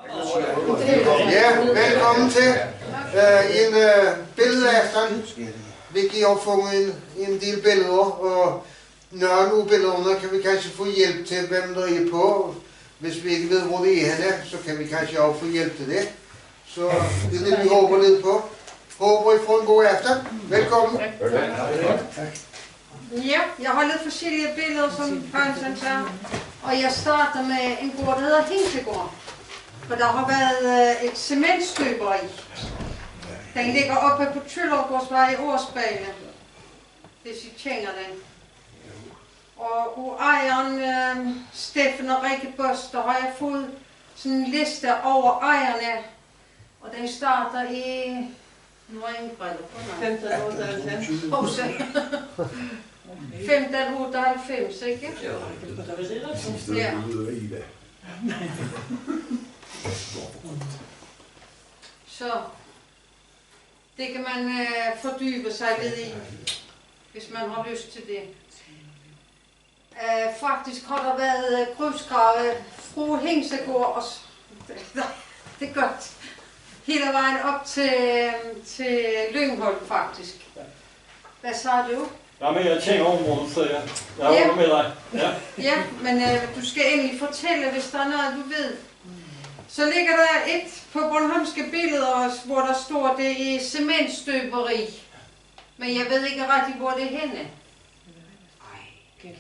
Ja, velkommen til en billedaften. Vicky har fundet en del billeder, og nogle af billederne kan vi kanskje få hjælp til, hvem der er på. Hvis vi ikke ved, hvor det er henne, så kan vi kanskje også få hjælp til det. Så det er det, vi håber lidt på. Håber I får en god aften. Velkommen. Ja, jeg har lidt forskellige billeder, som Hansen sagde. Og jeg starter med en gård, der hedder Hinsegård. For der har været et cementstøberi. Den ligger oppe på Tøllergårdsvej i Årsbale, hvis I kender den. Og ejeren, Steffen og Rikke Boss, der har jeg fået sådan en liste over ejerne. Og den starter i... Nu har jeg ingen briller på, nej. 1598, ikke? Jo, det Ja. Så det kan man fordybe sig lidt i, hvis man har lyst til det. Faktisk har der været grusgrave fru Hinsegård, og det er godt, hele vejen op til Lyngholm faktisk. Hvad sagde du? Ja, men jeg kender området, så jeg holder med dig. Ja, ja, men du skal endelig fortælle, hvis der er noget, du ved. Så ligger der et på bornholmske billeder, hvor der står, det er cementstøberi. Men jeg ved ikke rigtig, hvor det er henne. Jeg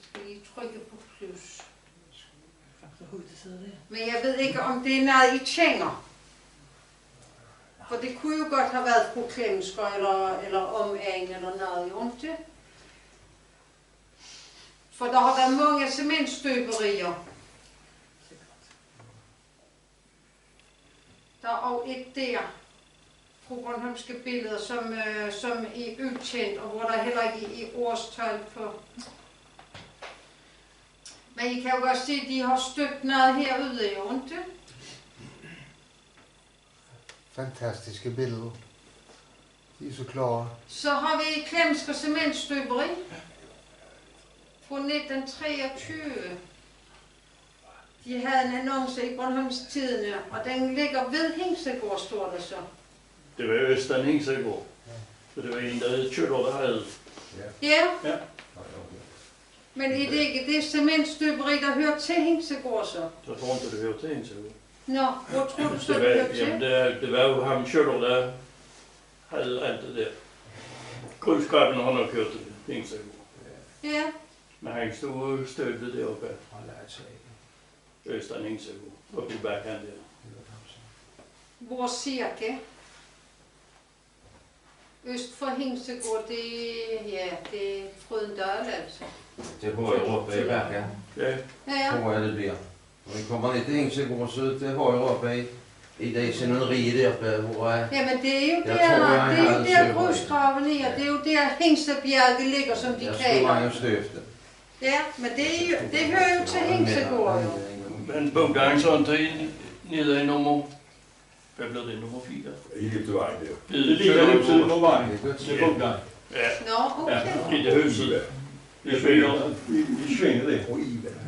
skal lige trykke på plus. Men jeg ved ikke, om det er noget i Tjenger. For det kunne jo godt have været på Klemsker eller Omang eller noget, jo ikke? For der har været mange cementstøberier. Der er også et der på bornholmske billeder, som er udkendt, og hvor der heller ikke er årstal på. Men I kan jo godt se, at de har støbt noget herude, jo ikke? Fantastiske billeder. De er så klare. Så har vi Klemsker cementstøberi fra 1923. De havde en annonce i Bornholms Tidende, og den ligger ved Hinsegård, står der så. det var Østern Hinsegård. Så det var en, der hed Tjøller, der havde. Ja. Ja. Men er det ikke det cementstøberi, der hører til Hinsegård så? Jeg tror ikke, det hører til Hinsegård. Nå, hvor tror du så, det hører til? Jamen, det var jo ham Tjøller, der havde alt det der. Grusgraven har nok kørt til Hinsegård. Ja. Men han stod støbte deroppe. Østern Hinsegård. Og på bakken der. Hvor cirka? Øst for Hinsegård, det er Frødendal altså. Det er højere oppe i bakken. Ja. Ja. Tror jeg det bliver. Når vi kommer ned til Hinsegård, så det er højere oppe i det sceneriet deroppe, hvor jeg... Jamen det er jo der grusgraven er, det er jo der Hinsebjerget ligger, som de kalder. Jeg skulle mange støfte. Ja, men det hører jo til Hinsegård jo. Men bunkerangen sådan til nede i nummer... Hvad blev det? Nummer 4? I Liptevejen der. Det ligger lidt siden på vejen. Det er bunkerangen. Ja. Nå, okay. Ja, det er huset. Det svinger det.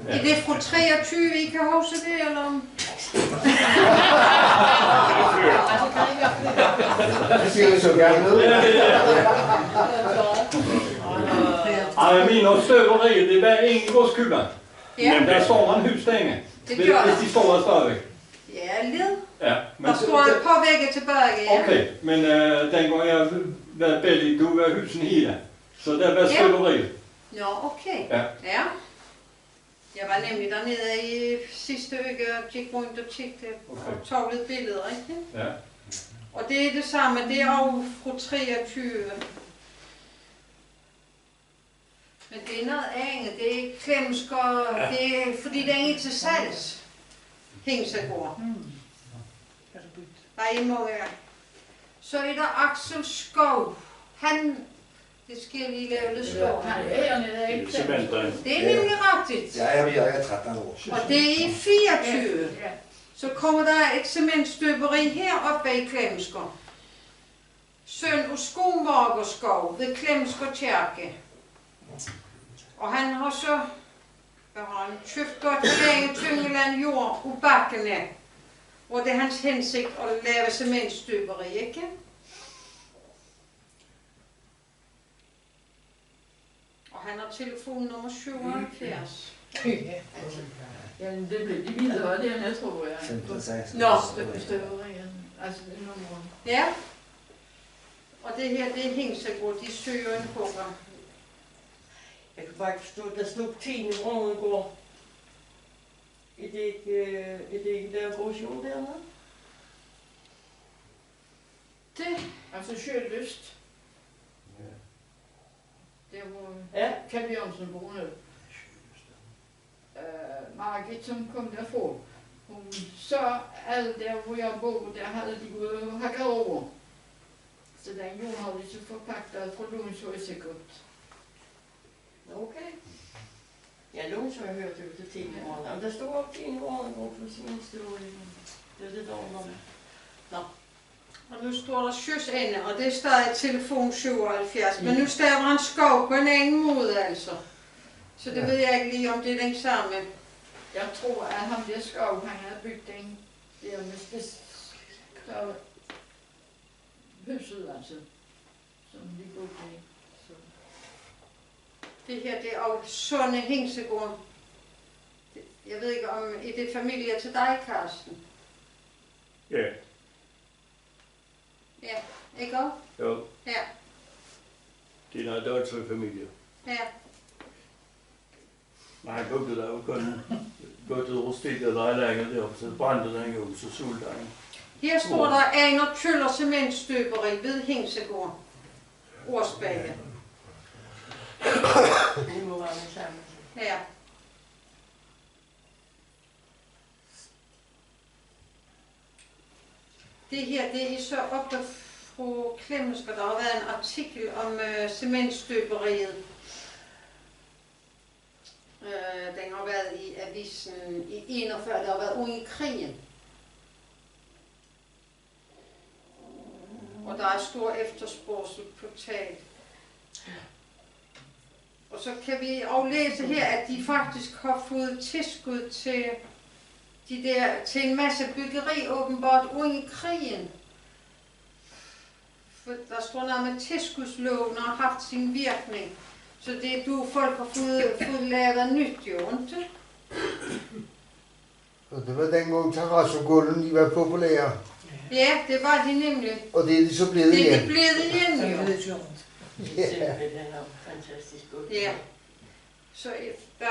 Er det fra 23, I kan huske det, eller? Det ser vi så gerne ud. Jeg mener støberiet, det var Ingegårdskylden. Ja. Men der står man husstænge. Det gør hvis de står der stadigvæk. Ja, lidt. Ja, men Der står et par vægge tilbage, ja. okay, men dengang jeg var bellig, du var husen hele. Så der var støberiet. Nå, okay. Ja. Ja. Jeg var nemlig dernede i sidste uge og gik rundt og kiggede og tog lidt billeder, ikke? Ja. Og det er det samme, det er også fra 23. Men det er noget andet, det er Klemsker, det er, fordi det er ikke til salgs. Hinsegård. Der er mange. Så er der Axel Skov. Han, det skal jeg lige lave lidt skov. Det er nemlig rigtigt. Ja, jeg er 13 år. Og det er i 24. Så kommer der et cementstøberi heroppe i Klemsker. Søn af Skomagerskov ved Klemsker Kirke. Og han har så der har han købt godt længe tyngeland jord u bakkene. Og det er hans hensigt at lave cementstøberi, ikke? Og han har telefon nummer 77. Jamen, det blev de videre dernede, tror jeg. 15-16. Nå, støberiet. Altså, det nummer. Ja. Og det her, det er Hingsegård, de søger en hugger. Jeg kan bare ikke forstå, der stod 10 i Rødegård. Er det ikke der brosion dernede? Det, Altså, Sjølyst. det var... Ja. Kan Jørgensen bor nu. Margit, som kom derfra, hun så alt der, hvor jeg bor, der havde de gået og hakket over. Så den jord havde de så forpagtet fra Lundsøj sikkert. Okay. Ja, nogen så har jeg hørt det til 10 i Rødegård. Men der stod op 10 i Rødegård på sin historie. Det er det der. Og nu står der Sjøsende, og det er stadig telefon 77. Men nu staver han skov på en anden måde, altså. Så det ved jeg ikke lige, om det er den samme. Jeg tror, at ham der skov, han havde bygget den der med spids. Der huset, altså, som de boede i. Så. Det her, det er også Sonne Hingsegård. Jeg ved ikke, om er det familie til dig, Karsten? Ja, Ja, ikke også? jo. Ja, Det er noget deutsche familie. ja. Men han kom det der jo kun godt ud over stedet, der er længe deroppe, så brændte den jo, så sulte han. Her står der Aner Tøller Cementstøberi ved Hingsegård. Årsbage. Det må være det samme. Ja. Det her, det er så oppe fra Klemmensker. Der har været en artikel om cementstøberiet. Den har været i avisen i 41, der har været under krigen. Og der er stor efterspørgsel på tag. Og så kan vi også læse her, at de faktisk har fået tilskud til en masse byggeri åbenbart under krigen. For der står noget med tilskudsloven har haft sin virkning. Så det folk har fået lavet nyt, jo ikke? Og det var dengang terrassegulven, de var populære. Ja, det var de nemlig. Og det er de så blevet Det er igen. de blevet igen, jo. Det er simpelthen fantastisk godt. Ja. Så der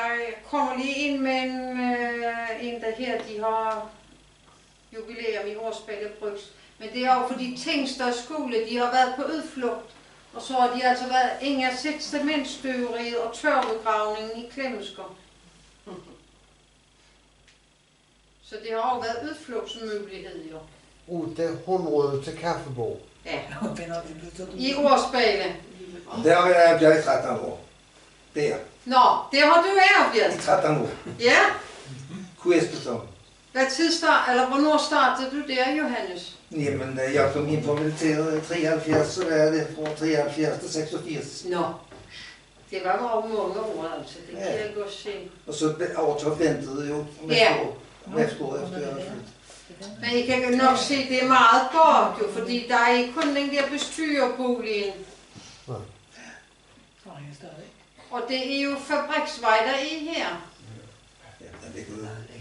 kommer lige ind med en der her, de har jubilæum i Årsbække Brygs. Men det er jo fordi Tingstad skole, de har været på udflugt. Og så har de altså været ingen af set cementstøveriet og tørvegravningen i Klemmensker. Så det har jo været udflugtsmulighed, jo. Rute Hundrede til Kaffeborg. Ja. I Årsbække. Der har jeg været i 13 år. Der. Nå, det har du I arbejdet. 13 år. Ja. Kvistesson. Hvornår startede du der, Johannes? Jamen, jeg kom ind på militæret i 73, så er det fra 73 til 86. Nå. Det var jo mange år, altså. Det kan jeg godt se. Og så overtog ventet jo med Ja. skår efter jeg havde flyttet. Men I kan nok se, det er meget godt, jo, fordi der er kun den der bestyrerboliggen. Og det er jo fabriksvej, der er her. Ja, der ligger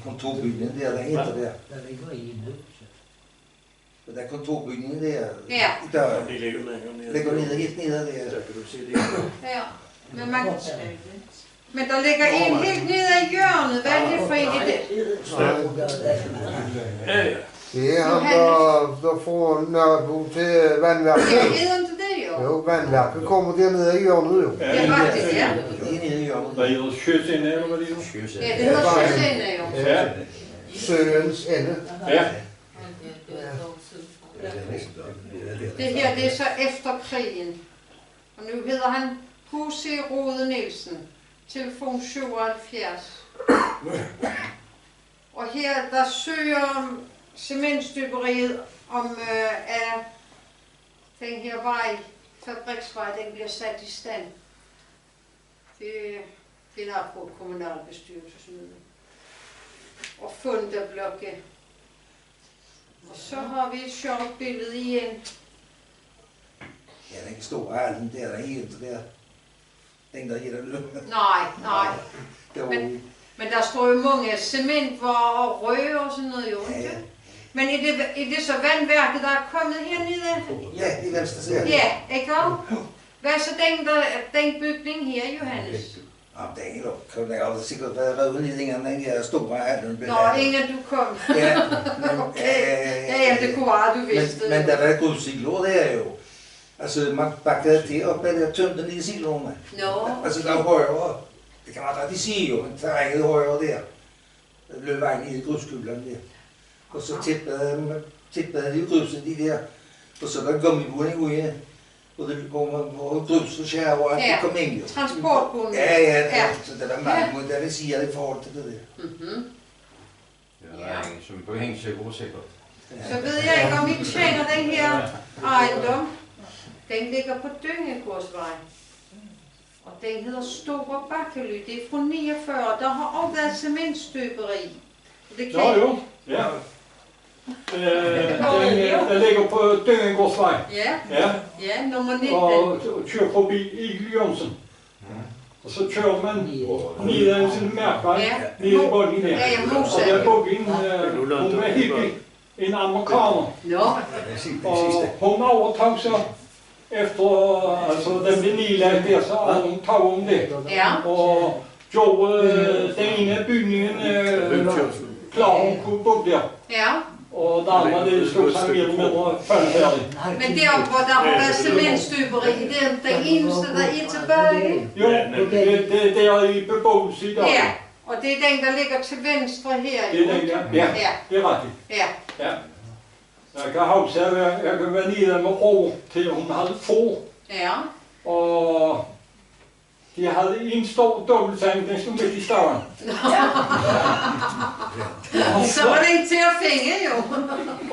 kontorbygningen der hedder der. Der ligger i nu. Der er kontorbygningen der. Ja. Der Det ligger længere nede. ligger nede, helt nede der. Der kan du se det. Ja. Men der ligger en helt nede i hjørnet. Hvad er det for en? Er det? Ja, ja. Det er ham, der får Nørrebro til vandværket. Ja, hedder det det, jo? Jo, vandværket kommer dernede i hjørnet jo. Det er rigtigt, ja. Det er nede i hjørnet. Hvad hedder Sjøsinde, eller hvad det er? Ja, det hedder Sjøsinde, jo. Ja. Søens ende. Ja. Det her, det er så efter krigen. Og nu hedder han H.C. Rode Nielsen. Telefon 77. Og her, der søger cementstøberiet om, at den her vej, fabriksvej, den bliver sat i stand. finder på kommunalbestyrelsesmøde. Og fundablokke. Og så har vi et sjovt billede igen. Ja, den store hallen der, der helt der. Den der hedder løb. Nej. Men der står jo mange cementvarer og røg og sådan noget jo, ikke? Ja. Men er det så vandværket, der er kommet hernede? Ja, i venstre side. Ja, ikke også? Hvad er så den bygning her, Johannes? Ja, den har jo sikkert været revet ned inden den her store hallen. Nå, inden du kom. Ja, men, Okay. Ja, det kunne være, du vidste. Men der var grussilor der jo. Altså, man bakkede det op, eller tømte ned i silorene. Nå, Altså, der var højere. Det kan man da, de siger jo, men terrænet højere der. Der løb vejen i gruskøblerne der. Og så tippede de gruset de der. Og så der gummibånd ude. Og det går man på grus og skær og alt det kom ind jo. transportbunden. Ja, så det var mange, der vil sige, at det forhold til det der. Mhm. Det er ingen som på Hængsøgård sikkert. Så ved jeg ikke, om I kender den her ejendom. Den ligger på Dyngegårdsvej. Og den hedder Store Bakkely. Det er fra 49. Der har også været cementstøberi. Det kan Jo. Ja. Den ligger på Dyngegårdsvej. Ja, nummer 19. Og kører forbi Egil Jørgensen. Og så kører man ned ad sin mærkvej, ned i bunden der. Og der bor hun var hippie, en amerikaner. Og hun overtog så efter, altså den blev nedlagt der, så overtog hun det. Og gjorde den ene bygningen klar, hun kunne bo der. Og der andre, det stod sig mere eller mindre færdig. Men der, hvor der har været cementstøberi, det er den eneste, der er tilbage. Jo, det er i beboelse i dag. Ja, og det er den, der ligger til venstre her. Det er den, ja. Det er rigtigt. Ja. Jeg kan huske, at jeg kan være nede med ro til, hun havde få. Ja. Og de havde en stor dobbeltseng, den stod midt i støren. Så var det ikke til at finde, jo.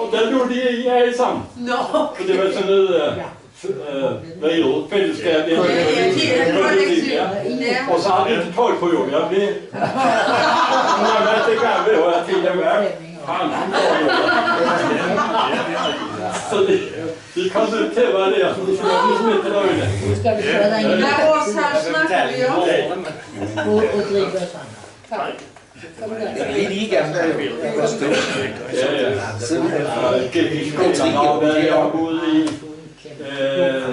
Og der lå de i alle sammen. For det var sådan noget fællesskab. Ja, kollektiv. Og så har vi ikke tøj på, jo. Jeg blev... Hun har været det gamle, og jeg tænkte, hvad? Så de kom ud til at være der, så de skulle have smidt til øjne. Hvad årstal snakker vi om? Det er lige gamle, der var stort. Jeg gik i skolen og jeg har boet i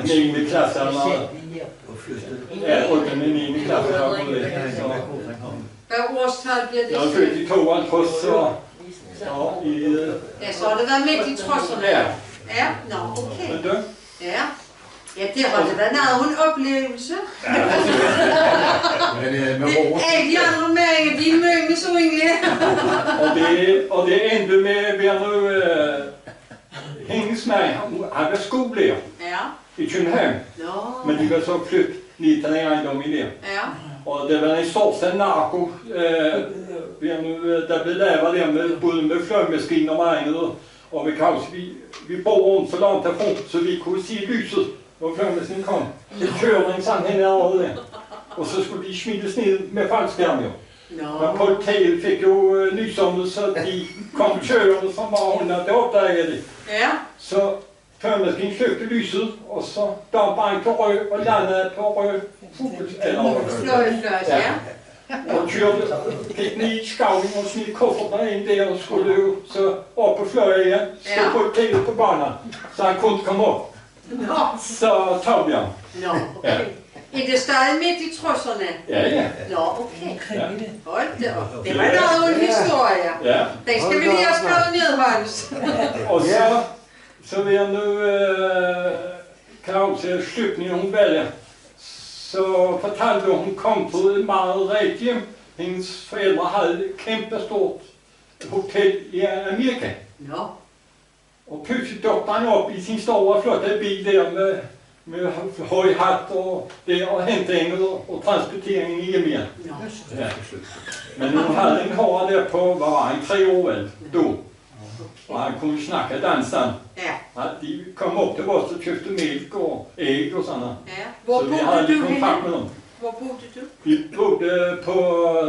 9. klasse eller noget. Ja, rykken i 9. klasse jeg har boet i. Hvad årstal bliver det? Jeg er født i 52, så... Ja, så har det været midt i trodserne. Ja, nå, okay. Men du? Ja. Ja, det har det været noget en oplevelse. Alle de andre mænd, de er møg med så egentlig. Og det endte med at være noget... Hendes mand, han var skolelærer i København. Men de var så flyttet ned til den ejendom i der. Og det var en største narko, der blev lavet der med både med fløjmaskiner og andet. Og vi bor rundt så langt derfra, så vi kunne se lyset, når fløjmaskinen kom. Det kørte en sang henover der. Og så skulle de smides ned med faldskærm jo. Men politiet fik jo nysommet, så de kom kørende som var hun, og det opdagede de. Så fløjmaskinen sløgte lyset, og så dampede en på rød og landede på rød Fløjfløjs, og kørte, gik ned i skavlen og snit kufferten ind der og skulle jo så op på fløje igen, stå på et på banen, så han kunne komme op. Så tog vi ham. Er det stadig midt i trodserne? Ja. Nå, okay. Hold det op. Det var noget en historie. Den skal vi lige have skrevet ned, Hans. Og så vil jeg nu, kan jeg også se slutningen hun vælger. Så fortalte hun kom på et meget rigt hjem. Hendes forældre havde et kæmpestort hotel i Amerika. Og pludselig dukkede han op i sin store flotte bil der med høj hat og hentingen og transporteringen i Amerika. Men hun havde en karl der på, hvad var han, 3 år vel, då. Og han kunne snakke dansken. De kom op til os og købte mælk og æg og sådan noget. Så vi havde lidt kontakt med dem. Hvor boede du? Vi boede på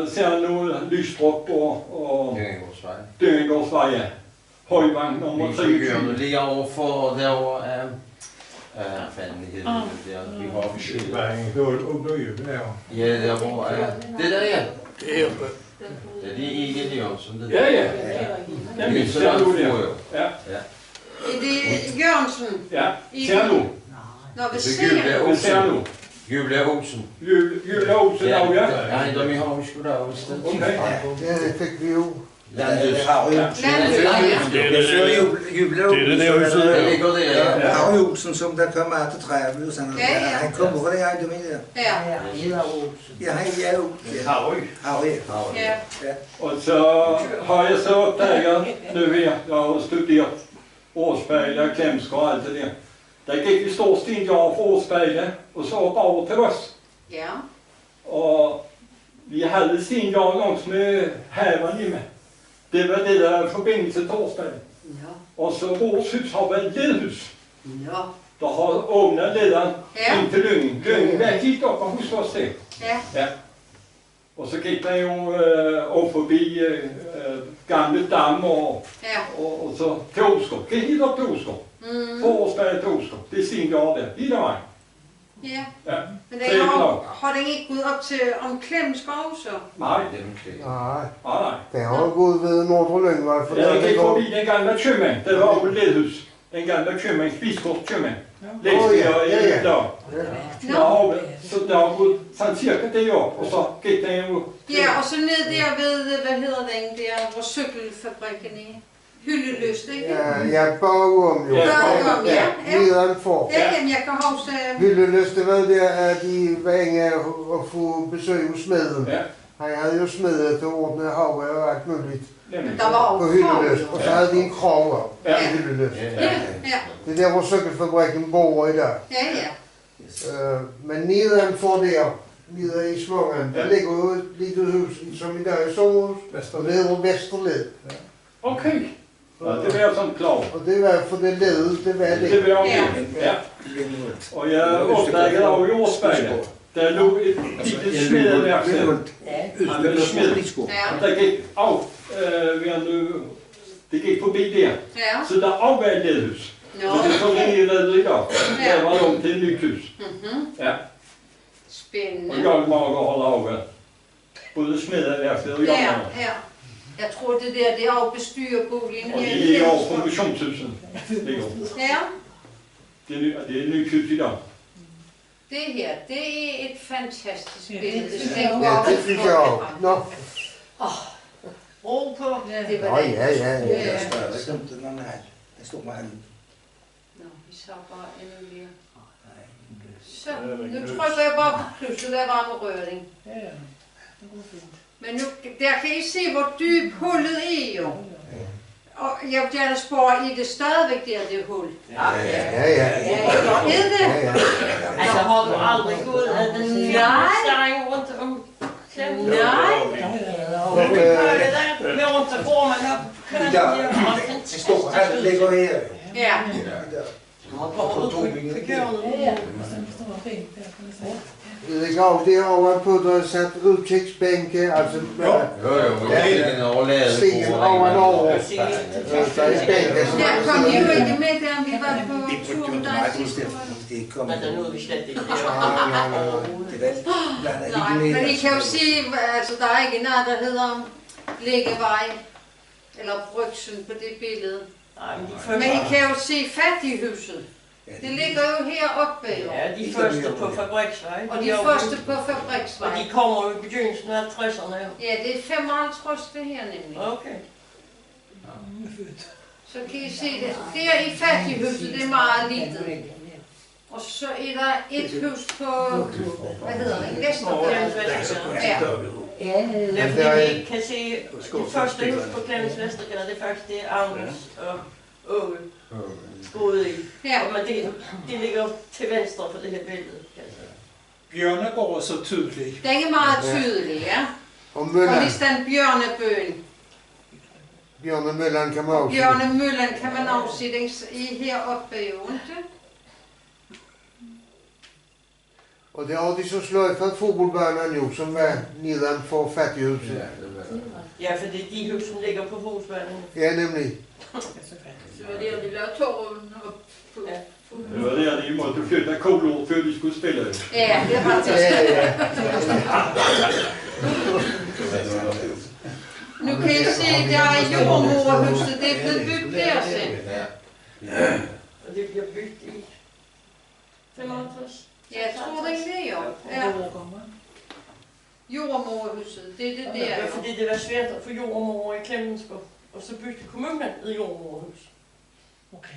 Sernod, Lystrup og Døngårdsvej. Døngårdsvej, ja. Højvang nummer 23. Lige overfor derovre af... fanden hedder det der. Vi har forskellige. Ja, der hvor det der, ja. Det er oppe. Det er de Egil Jørgensen, det Ja, ja. Jeg minns Sernod der. Ja. Er det Jørgensen? Ja, Sernod. Nå, ved Det er Julia siden. Ved Sernod. Julia Olsen. Julia Olsen, ja. Ja, de har vi sgu da også. Okay. Ja, det fik vi jo. Landhus. Det ligger der, ja. Harry Olsen, som der kom af til Træby, han kom over det her, du mener det? Ja. Ja, han er jo Harry. Ja. Og så har jeg så opdaget nu her, jeg har studeret Årsberg, Klemsker og alt det der. Der gik vi stor stenjord for Årsberg, og så op over til os. Ja. Og vi havde stenjord langs med haven hjemme. Det var det der forbindelse til Torsberg. Ja. Og så vores hus har været ledhus. Ja. Der har åbnet lederen Ja. ind til Lyngen. Lyngen var helt op og hos os det. Ja. Og så gik der jo op forbi gamle dam og så til Åskov. Gik helt op til Åskov. Forårsberg til Åskov. Det er stenjord der. Lige der vej. Ja. Ja. Men den har den ikke gået op til om Klemskov så? Nej. Nej, Nej. den har jo gået ved Nordre Lyngvej. For Jeg gik forbi den gamle købmand. Det var jo et ledhus. Den gamle købmand, Spisgårds købmand. Læste jeg i et dag. Så der har gået sådan cirka det op, og så gik den jo... Ja, og så ned der ved, hvad hedder den der, hvor cykelfabrikken er? Hyldelyst, ikke? Ja, bagom jo. Bagom, ja. Nedenfor. Ja, jamen jeg kan huske... Hyldelyst, det var der, at de var inde og få besøg hos smeden. Ja. Han havde jo smedet til ordnet havet og alt muligt Men der var på jo Hyldelyst. Og så havde de en krog Ja. i Hyldelyst. Ja. Det er der, hvor cykelfabrikken bor i dag. Ja. Men nedenfor der, nede i Svungen, der ligger jo et lille hus, som i dag er sommerhus, og det hedder Vesterled. Okay. Ja, det var sådan klar. Og det var for det ledet, det var det. Det var okay. Ja. Og jeg opdagede over i Årsberg, der lå et lille smedeværksted. Han ville smede. Der gik af, det gik forbi der. Så der også var et ledhus. Så det så lige reddet i dag. Der var langt til et nyt hus. Ja. Spændende. Og jeg må holde af både smedeværksted og jordmand. Ja. Jeg tror det der, det er jo bestyrerboliggen Og her. det ligger over på missionshuset. Ja. Det er et nyt hus i dag. Det her, det er et fantastisk billede. Ja, det synes jeg også. Nå. Ro på. Det Nå, var det. ja. Der stod mig han. Nå, vi så bare endnu mere. Så, nu trykker jeg bare på krydset, der var med røring. Men nu, der kan I se, hvor dyb hullet er jo. Og jeg vil gerne spørge, I det stadigvæk der, det hul? Ja. Er det? Altså har du aldrig gået af den fjernstang rundt om klemmen? Nej. Med rundt, så går man op. Det står han ligger her. Ja. Man kommer ud på køren. Det ligger også derovre på, der er sat udkigsbænke, altså Jo, stigen overladet. stigen over en år. Der er bænke, som Der kom I jo ikke med, da vi var på tur med dig sidste år. Det kom. Men der nåede vi slet ikke. Nej, men I kan jo sige, altså der er ikke noget, der hedder Læggevej eller Brygsen på det billede. Men I kan jo se Fattighuset. Det ligger jo heroppe jo. Ja, de første på Fabriksvej. Og de første på Fabriksvej. Og de kommer jo i begyndelsen af 60'erne. Ja, det er 55 det her nemlig. Okay. Så kan I se det. Der i Fattighuset, det er meget lille. Og så er der et hus på, hvad hedder det, Vestergade. Ja. Det er fordi vi ikke kan se det første hus på Klemens Vestergade, det er faktisk det Agnes og Åge boede i. Ja. Men det ligger til venstre for det her billede. Bjørnegård er så tydelig. Den er meget tydelig, ja. Og Og Mølland. lige den Bjørnebøen. Bjørnemølland kan man også. Bjørnemøllen kan man også se, den er heroppe jo, ikke? Og det har de så sløjfet fodboldbanen jo, som var nedan for fattighuset. Ja, det var det. Ja, for det er de hus, som ligger på fodboldbanen. Ja, nemlig. Så var det, at de lavede tårn op på. Ja. Det var der, de måtte flytte kolor, før de skulle spille. Ja, det var det. Ja, ja. Nu kan I se, der er jordmorhuset, det er blevet bygget der sen. Ja. Og det bliver bygget i 55. Ja, jeg tror det er det jo. Ja. Jordmorhuset, det er det der Ja, jo. fordi det var svært at få jordmor i Klemensborg. Og så byggede kommunen et jordmorhus. Okay.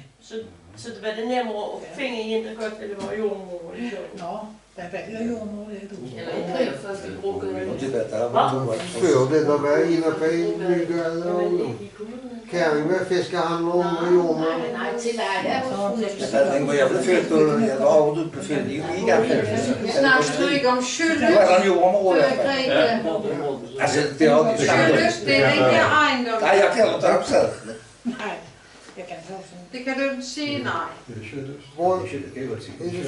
Så det var det nemmere at finde en, der godt ville være jordmor i Klemensborg. Nå, hvad valgte jordmor, det er du? Eller en tre første gruppe. Og det var der var to Før det der var en af bygget og Kæring var fiskehandler og jordmor. Nej, til dig, den hvor jeg blev født, og jeg var over, du blev født i gamle. Snakker du ikke om Nu Sjølle? er der en jordmor, ja. Altså, det er også Sjølle, det er ikke ejendom. Nej, jeg kan ikke have sagt. Nej, jeg kan ikke huske. Det kan du ikke sige, nej. Hvor er det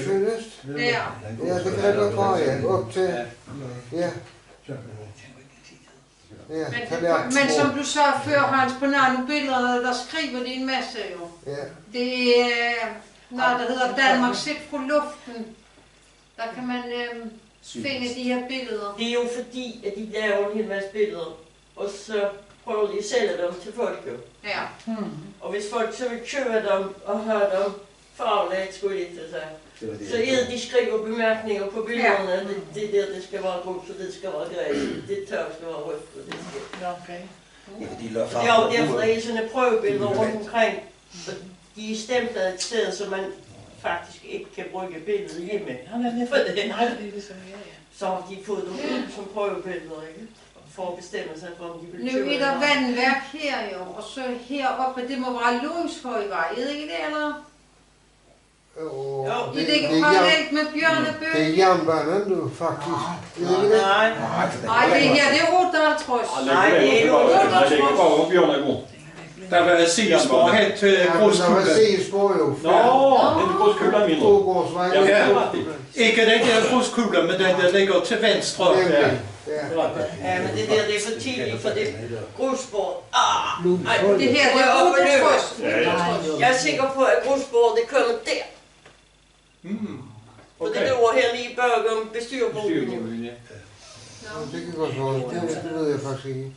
Sjølløst? Ja. Ja, det kan jeg godt være, ja. Op til, ja. Ja, Men som du sagde før, Hans, på nogle billeder, der skriver de en masse jo. ja. Det er noget, der hedder Danmark set fra luften. Der kan man finde de her billeder. Det er jo fordi, at de laver en hel masse billeder, og så prøver de at sælge dem til folk jo. Ja. Og hvis folk så vil købe dem og have dem farvet, skulle jeg til sig. Så de skriver bemærkninger på billederne, det der, det skal være godt, så det skal være græs, det tør skal være rødt, og det skal. Okay. Det Det er jo derfor, der er sådan et prøvebilleder rundt omkring, og de er stemplet et sted, så man faktisk ikke kan bruge billedet hjemme. Han er lidt for det. Nej, det er det så, ja. Så har de fået dem ud som prøvebilleder, ikke? For at bestemme sig for, om de vil Nu købe er der vandværk her jo, og så heroppe, det må være Lungshøjvej, er det ikke det, eller? Og Det ligger parallelt med Bjørnebø. det er jernbanen du, faktisk. Er det ikke det? Nej, Nej, det her, det er 58. Nej, det er jo Det ligger bare Bjørnegård. Der var sidespor hen til Der var gruskulden. C-spor jo. Nå, den gruskuller mindre. Ågårdsvej. Ja, det er rigtigt. Ikke den der gruskulde, men den der ligger til venstre. Nemlig. Ja. Det er rigtigt. Ja, men det der, det er for tidligt, for det grusspor. Det her, det er 58. Jeg er sikker på, at grussporet, det kommer der. Og det løber her lige bag om bestyrboligen. Det kan godt være. Det ved jeg faktisk ikke.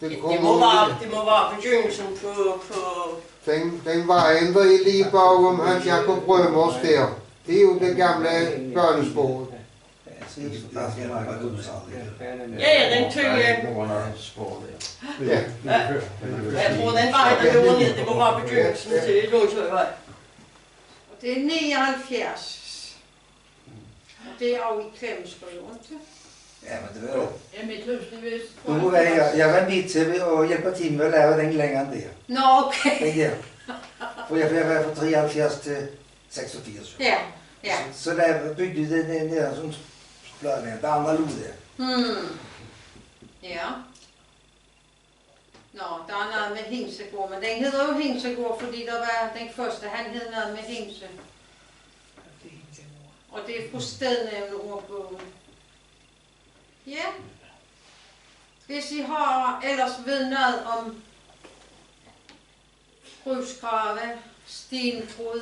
Det må være begyndelsen på... Den vejen, der er lige bagom Hans Jakob Rømers der. Det er jo det gamle børnesporet. Ja, den tynge. Ja. Jeg tror, den vej, der løber ned, det må være begyndelsen til Lundshøjvej. Det er 79. Det er jo i Klemensborg, ikke? Ja, men det var jo. Ja, mit løsning vist. Nu var jeg var med til at hjælpe til med at lave den længere end det. Nå, okay. Den der. For jeg var fra 73 til 86. Ja, ja. Så byggde vi den der sådan bladning, der andre lå der. Ja. Nå, der er noget med Hingsegård, men den hedder jo Hingsegård, fordi der var den første, han hed noget med Hingse. Og det er på stednævne ordbogen. Ja. Hvis I har ellers ved noget om grusgrave, stenbrud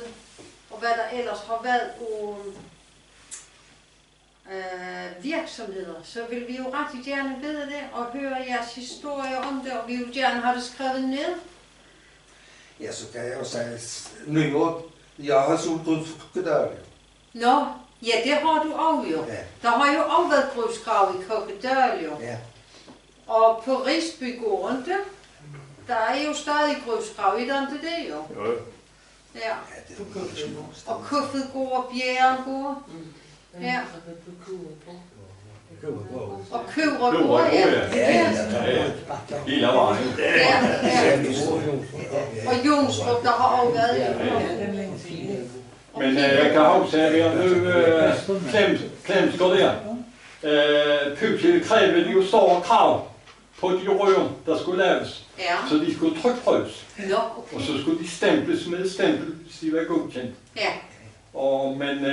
og hvad der ellers har været af virksomheder, så vil vi jo ret gerne vide det og høre jeres historie om det, og vi vil gerne have det skrevet ned. Ja, så kan jeg jo sige, nu jeg har solgt grusgrave. Nå, ja, det har du også jo. Ja. Der har jo også været grusgrav i Kokkedal jo. Ja. Og på Risbygården, der er jo stadig grusgrav, i den til det jo. Jo. Ja. Ja, det er Og Kuffedgård og Bjerregård. Ja. Og Køvregård, ja. Hele vejen. Ja, ja. Og Jonsrup, der har også været i. Men jeg kan huske, at vi har nu Klemensgård der. Pludselig krævede de jo store krav på de rør, der skulle laves. Ja. Så de skulle trykprøves. Nå, okay. Og så skulle de stemples med et stempel, hvis de var godkendt. Ja. Men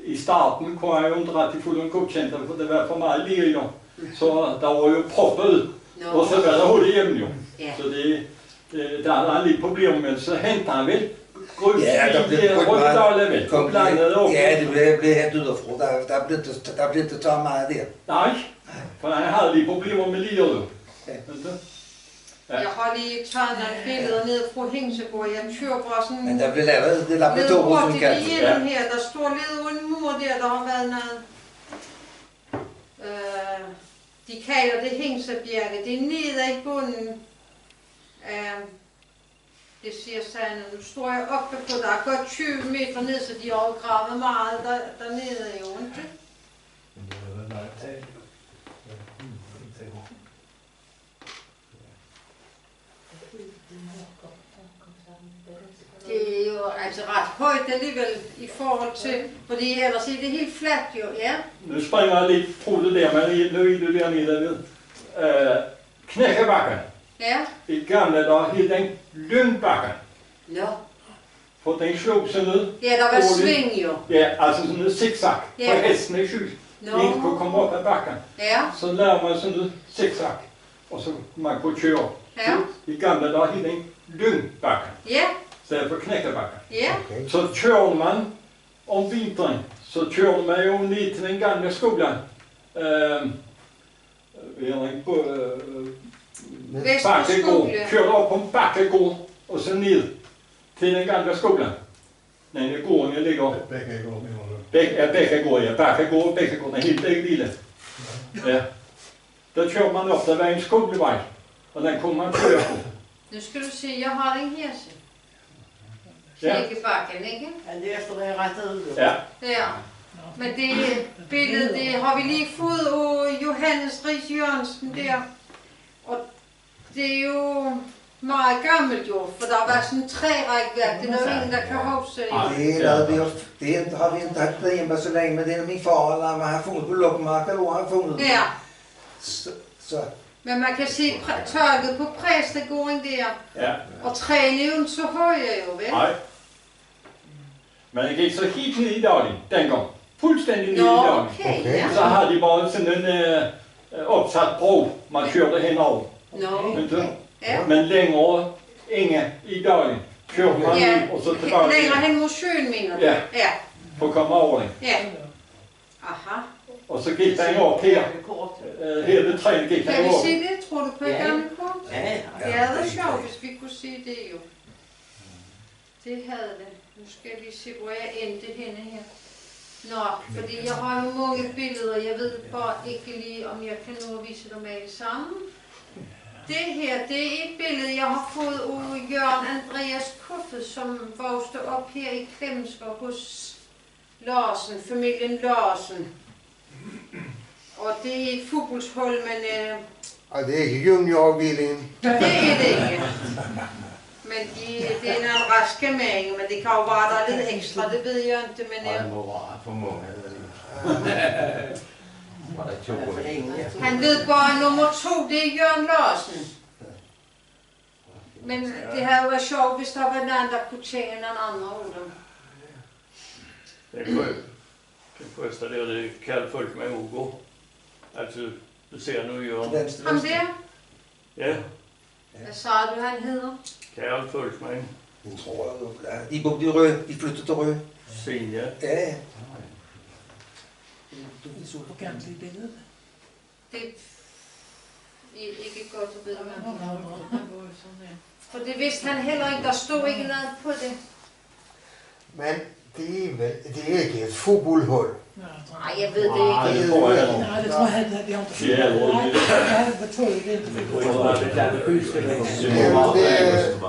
i starten kunne jeg jo ikke rigtig få den godkendt, for det var for meget lige jo. Så der var jo proppet, og så var der hul hjemme jo. Så der er lidt problemer, men så henter han vel grus i Røddale vel, og blandede over. Ja, det blev hentet ud fra. Der blev det taget meget der. Nej, for han havde lige problemer med livet jo. Jeg har lige taget nogle billeder ned fra Hingsegård. Jeg kører bare sådan... Men der blev lavet det laboratorium, som kaldt. Lidt hurtigt her. Der står lidt en mur der har været noget... de kalder det Hingsebjerget. Det er nede i bunden. Det siger sådan, nu står jeg oppe på, der er godt 20 meter ned, så de har gravet meget dernede jo, ikke? Det er jo altså ret højt alligevel i forhold til, fordi ellers er det helt fladt jo, ja. Nu springer jeg lidt på det der, men nu er det dernede ved. Knækkebakken. Ja. I gamle der hed den Lyngbakken. Nå. For den slog sig ned. Ja, der var sving jo. Ja, altså sådan en zigzag. Ja. For hesten er syg. Ingen kunne komme op ad bakken. Ja. Så lavede man sådan en zigzag. Og så man kunne køre. Ja. I gamle der hed den Lyngbakken. Ja. Så for Knækkebakken. Ja. Så kørte man om vinteren. Så kørte man jo ned til den gamle skolen. Bakkegård, kørte op på en bakkegård og så ned til den gamle skolen. Den gården jeg ligger op. Bækkegård, mener du? Bækkegård, ja. Bakkegård og Bækkegård, den helt lille. Ja. Der kørte man op, der var en skolevej, og den kunne man køre på. Nu skal du se, jeg har den her, så. Ja. Knækkebakken, ikke? Ja, det er efter det er rettet ud. Ja. Ja. Men det billede, det har vi lige fået af Johannes Ries Jørgensen der. Og det er jo meget gammelt jo, for der var sådan 3 rækværk, det er der ingen, der kan huske. Det har vi ikke haft derhjemme så længe, men det er min far, der har fundet på loppemark, eller hvor han har fundet det. Ja. Så. Men man kan se tørket på præstegården der. Ja. Og træene er jo ikke så høje jo, vel? Nej. Men det gik så helt ned i dagen, dengang. Fuldstændig ned i Nå, dagen. okay, ja. Så har de bare sådan en opsat bro, man kørte henover. Nå, ja. Men længere ingen i dagen. Kørte man Ja. og så tilbage. Længere hen mod søen, mener du? Ja. Ja. For at komme over den. Ja. Aha. Og så gik den op her. Her ved træet gik den Kan vi op. se det, tror du, på et gammelt kort? Ja. Det havde været sjovt, hvis vi kunne se det jo. Det havde det. Nu skal jeg lige se, hvor jeg endte henne her. Nå, fordi jeg har jo mange billeder, jeg ved bare ikke lige, om jeg kan nå at vise dem alle sammen. Det her, det er et billede, jeg har fået af Jørgen Andreas Kuffet, som voksede op her i Klemsker hos Larsen, familien Larsen. Og det er et fodboldshold, men... Og det er ikke juniorafdelingen. Det er det ikke. Men det er en raske mængde, men det kan jo være, der er lidt ekstra, det ved jeg ikke, men... Det må være for mange. Han ved bare, nummer 2, det er Jørgen Larsen. Men det havde jo været sjovt, hvis der var en anden, der kunne tjene nogle andre af dem. Det første der, det kalder folk med Hugo. Altså, du ser nu Jørgen. Ham der? Ja. Hvad sagde du, han hedder? Karl Folkman. Jeg tror, de boede i Røde. De flyttede til Røde. Sen, ja. Ja. Hvor gammelt er billedet? Det er ikke godt at vide, for det vidste han heller ikke. Der stod ikke noget på det. Men det er ikke et fodboldhold. Nej, jeg ved det ikke. Det tror jeg. Nej, det tror jeg ikke. Det har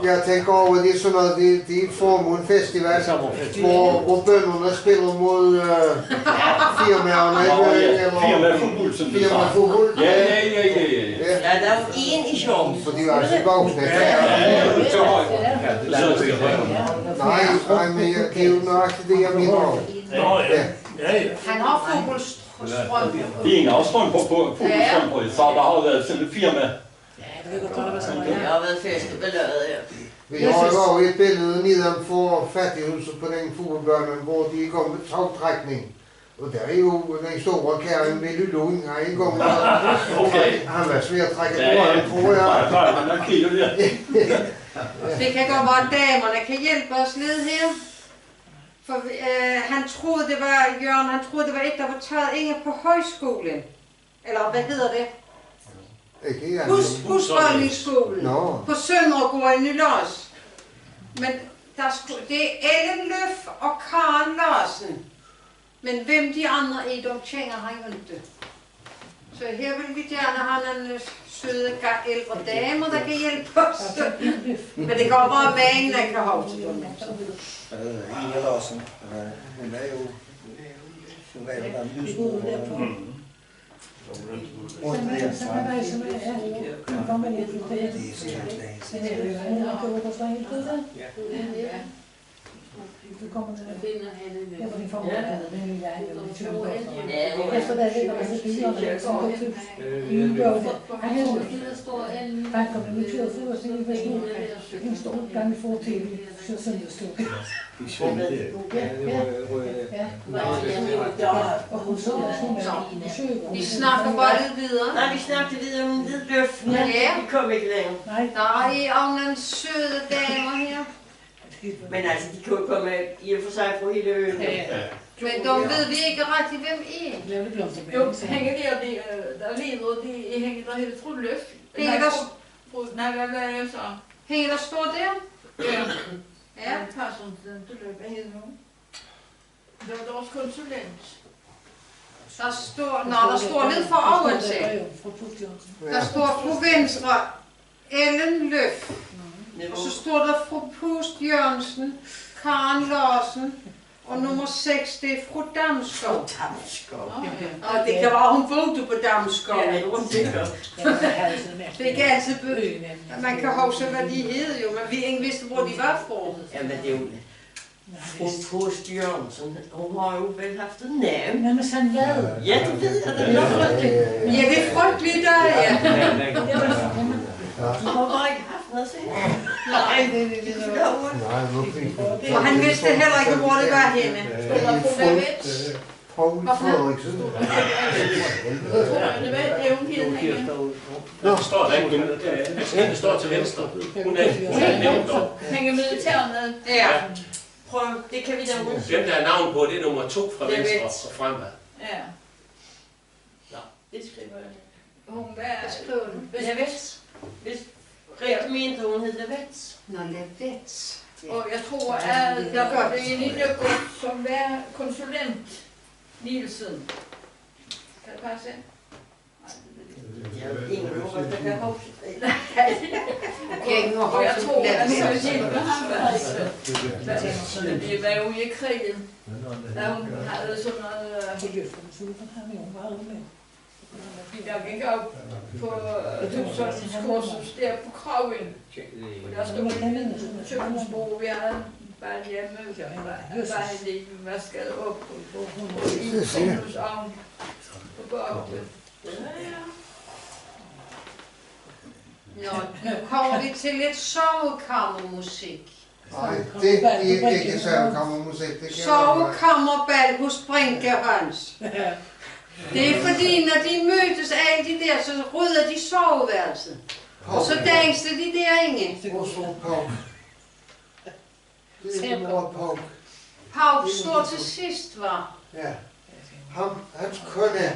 Jeg tænker over, det er sådan noget, det er form en festival, hvor bønderne spiller mod firmaerne. Firma fodbold. Ja. Ja, der er jo en i sjov. For de var altså voksne. Nej, men det er jo nøjagtigt det, jeg mener om. Han har fodboldstrøm. Ingen har strøm på fodboldstrøm, så der har været sådan et firma. Ja, det ved godt, der var sådan noget. Jeg har været festebeladet her. Vi har jo også et billede nedenfor fattighuset på den fodboldbørnen, hvor de kom med togtrækning. Og der er jo den store kæren Willy Lund, en gang, Okay. han var svær at trække Ja, på, ja. tror jeg. Ja, han har kilo der. Det kan godt være, at damerne kan hjælpe os lidt her. For han troede, det var, Jørgen, han troede, det var et, der var taget inde på højskolen. Eller hvad hedder det? Ikke jeg. Husholdningsskolen. Nå. På Søndergård i Nylars. Men det er Ellen Løf og Karen Larsen. Men hvem de andre er, de kender han ikke. Så her vil vi gerne have nogle søde ældre damer, der kan hjælpe os. Men det går bare mængden, der kan huske dem. Inger Larsen, hun er jo den husmor. Du kommer til at finde hende. Jeg får din formiddag, den er jeg, den er 20 år. Efter det er det også biler, og jeg går til han er jo der kommer nu til at få os til at stå en stor gang i forhold til så søndagsstå. Og hun så Vi snakker bare lidt videre. Nej, vi snakkede videre om Hvidløf. Ja. Vi kom ikke længere. Der er også nogle søde damer her. Men altså, de kan jo komme i og for sig fra hele øen. Men de ved vi ikke rigtig, hvem er. Jo, hænger der, der leder, de hænger der helt fra løf. Hænger der... Nej, hvad er jeg så? Hænger der står der? Ja. Ja. Personen til løb, hvad hedder hun? Det var deres konsulent. Der står lidt for oven til. Der står på venstre Ellen Løf. Og så står der fru Pust Jørgensen, Karen Larsen, og nummer 6, det er fru Damskov. Og det kan være, hun boede på Damskov. Ja, det er sikkert. Det er ikke altid man kan huske, hvad de hed jo, men vi ikke vidste, hvor de var fra. Jamen, det er jo fru Pust Jørgensen. Hun har jo vel haft et navn. Men sådan hvad? Ja, det ved jeg, det er frygteligt. Ja, det er frygteligt, der ja. Du har bare ikke haft noget at sige. Nej, det er lidt Nej, Og han vidste heller ikke, hvor det var henne. Poul Frederiksen. Det er hun helt Der står der ikke. Det står til venstre. Hun er nævnt dog. hænger militærerne. Ja. Prøv, det kan vi da huske. Dem, der er navn på, det er nummer 2 fra venstre og fremad. Ja. Det skriver jeg. Hun var... Hvad skriver du? Lavets. Hvis Grete mente, hun hed Lavets. Nå, Lavets. Og jeg tror, at der var det en lille gut, som var konsulent Nielsen. Kan det passe? Jeg er ingen ord, der kan huske det. Og jeg tror, at så hjælper ham altså. Det var jo i krigen, da hun havde sådan noget... Jeg gik op på Husholdningskursus der på Kragen. Og der stod en køkkensbord, vi havde bare hjemme, bare lige vasket op i kundhusavn på bagte. Nå, nu kommer vi til lidt sovekammermusik. Nej, det er ikke sovekammermusik. Sovekammerbal hos Brinke Hans. Det er fordi, når de mødtes alle de der, så rydder de soveværelset. Og så danser de derinde. Og så Pauk. Det er mor Pauk. Pauk står til sidst, var. Ja. Hans kone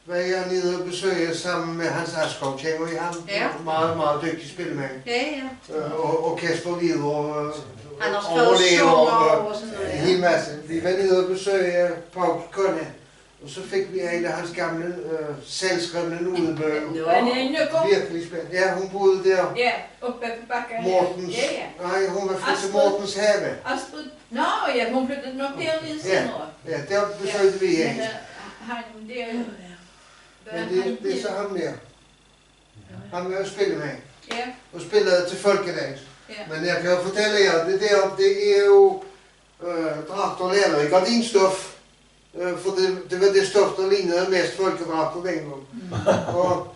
var jeg nede og besøge sammen med Hans Askov. Kender I ham? Ja. Meget, meget dygtig spilmand. Ja, ja. Og orkesterlider. Han har skrevet sunger og sådan noget. En hel masse. Vi var nede og besøge Pauks kone. Og så fik vi en af hans gamle selvskrevne nudebøger. Virkelig spændende. Ja, hun boede der. Ja, oppe på bakken. Mortens. Ja, ja. Nej, hun var flyttet til Mortens have. Astrid. Nå, ja, hun flyttede nok derud senere. Ja, der besøgte vi ikke. Han, det er... Men det er så ham der. Han var jo spillemand. Ja. Og spillede til folkedans. Ja. Men jeg kan jo fortælle jer, det er jo dragt og lavet i gardinstof. For det var det stof, der lignede mest folkedragter dengang. Og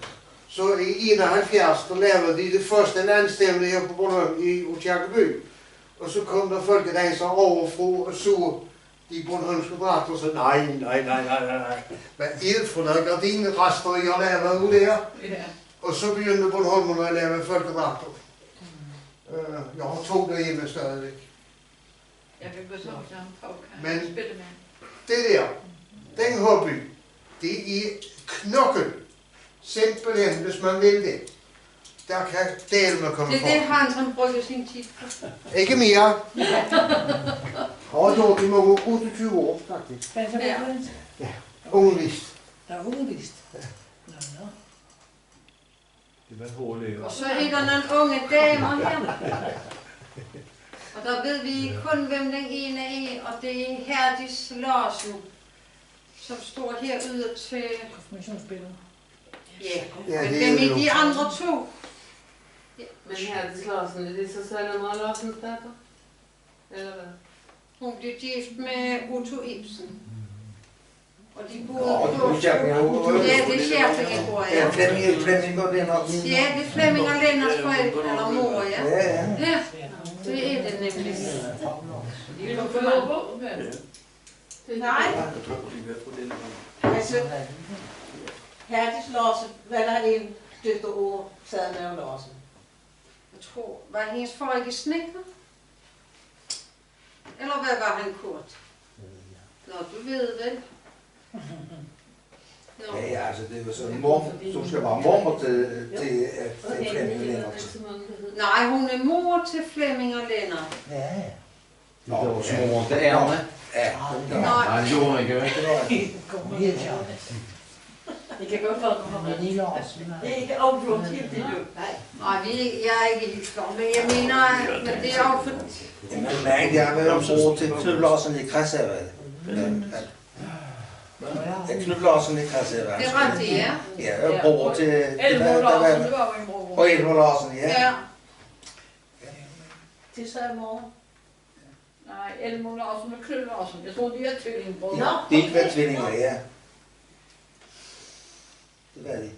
så i 71, der lavede de det første landstævne her på Bornholm i Aakirkeby. Og så kom der folkedanser overfra og så de bornholmske dragter, så nej. Hvad er det for noget gardinrester, jeg laver ud der? Ja. Og så begyndte bornholmerne at lave folkedragter. Jeg har 2 derhjemme stadigvæk. Jeg kan gå sådan sammen på, Men kan spille med. det der, den hobby, det er knokkel. Simpelthen, hvis man vil det. Der kan dele med komme Det er det, han bruger sin tid på. Ikke mere. Har gjort det i mange 28 år, faktisk. Hvad er så Ja. det? Ja, ungevist. Der er ungevist. Ja. Nå. Det var hårdt. Og så er der nogle unge damer her. Og der ved vi kun, hvem den ene er, og det er Herdis Larsen, som står herude til... Konfirmationsbilleder. Ja, Ja, men det er hvem er jo- de andre 2? Men Herdis Larsen, er det så Salomar Larsens datter? Eller hvad? Hun blev gift med Otto Ibsen. Og de boede Ja, på... det er Skjerping. Ja, det er Skjerpingeborg, Ja, ja. Flemming og Lennart. Ja, det er Flemming og Lennarts forældre, eller mor, ja. Ja. Ja, det er det nemlig. De kan få på, men... Nej, Altså, Herdis Larsen, hvad der er en døtter over Sadler Larsen? jeg tror, var hendes far ikke snedker? Eller hvad var han kort? Nå, du ved vel. Nå. Ja, altså det er jo sådan mor, som skal være mormor til Flemming og Lennart. Nej, hun er mor til Flemming og Lennart. Ja. Det var små til ærne. Ja. Nej, det gjorde han ikke. Kom her, Det kan godt være, Men I Larsen. det er ikke afgjort helt det nu. Nej, jeg er ikke helt klar, men jeg mener, men det er jo for... Jamen, nej, jeg har været bror til Knud Larsen i Krasæret. Knud Larsen i Krasæret. Det er rigtigt, ja. Ja, jeg er bror til... Elmo Larsen, det var jo en bror. Og Elmo Larsen, ja. Ja. Det sagde mor. Nej, Elmo Larsen og Knud Larsen. Jeg tror, de er tvillingbror. Det er ikke været tvillinger, ja. Det var det.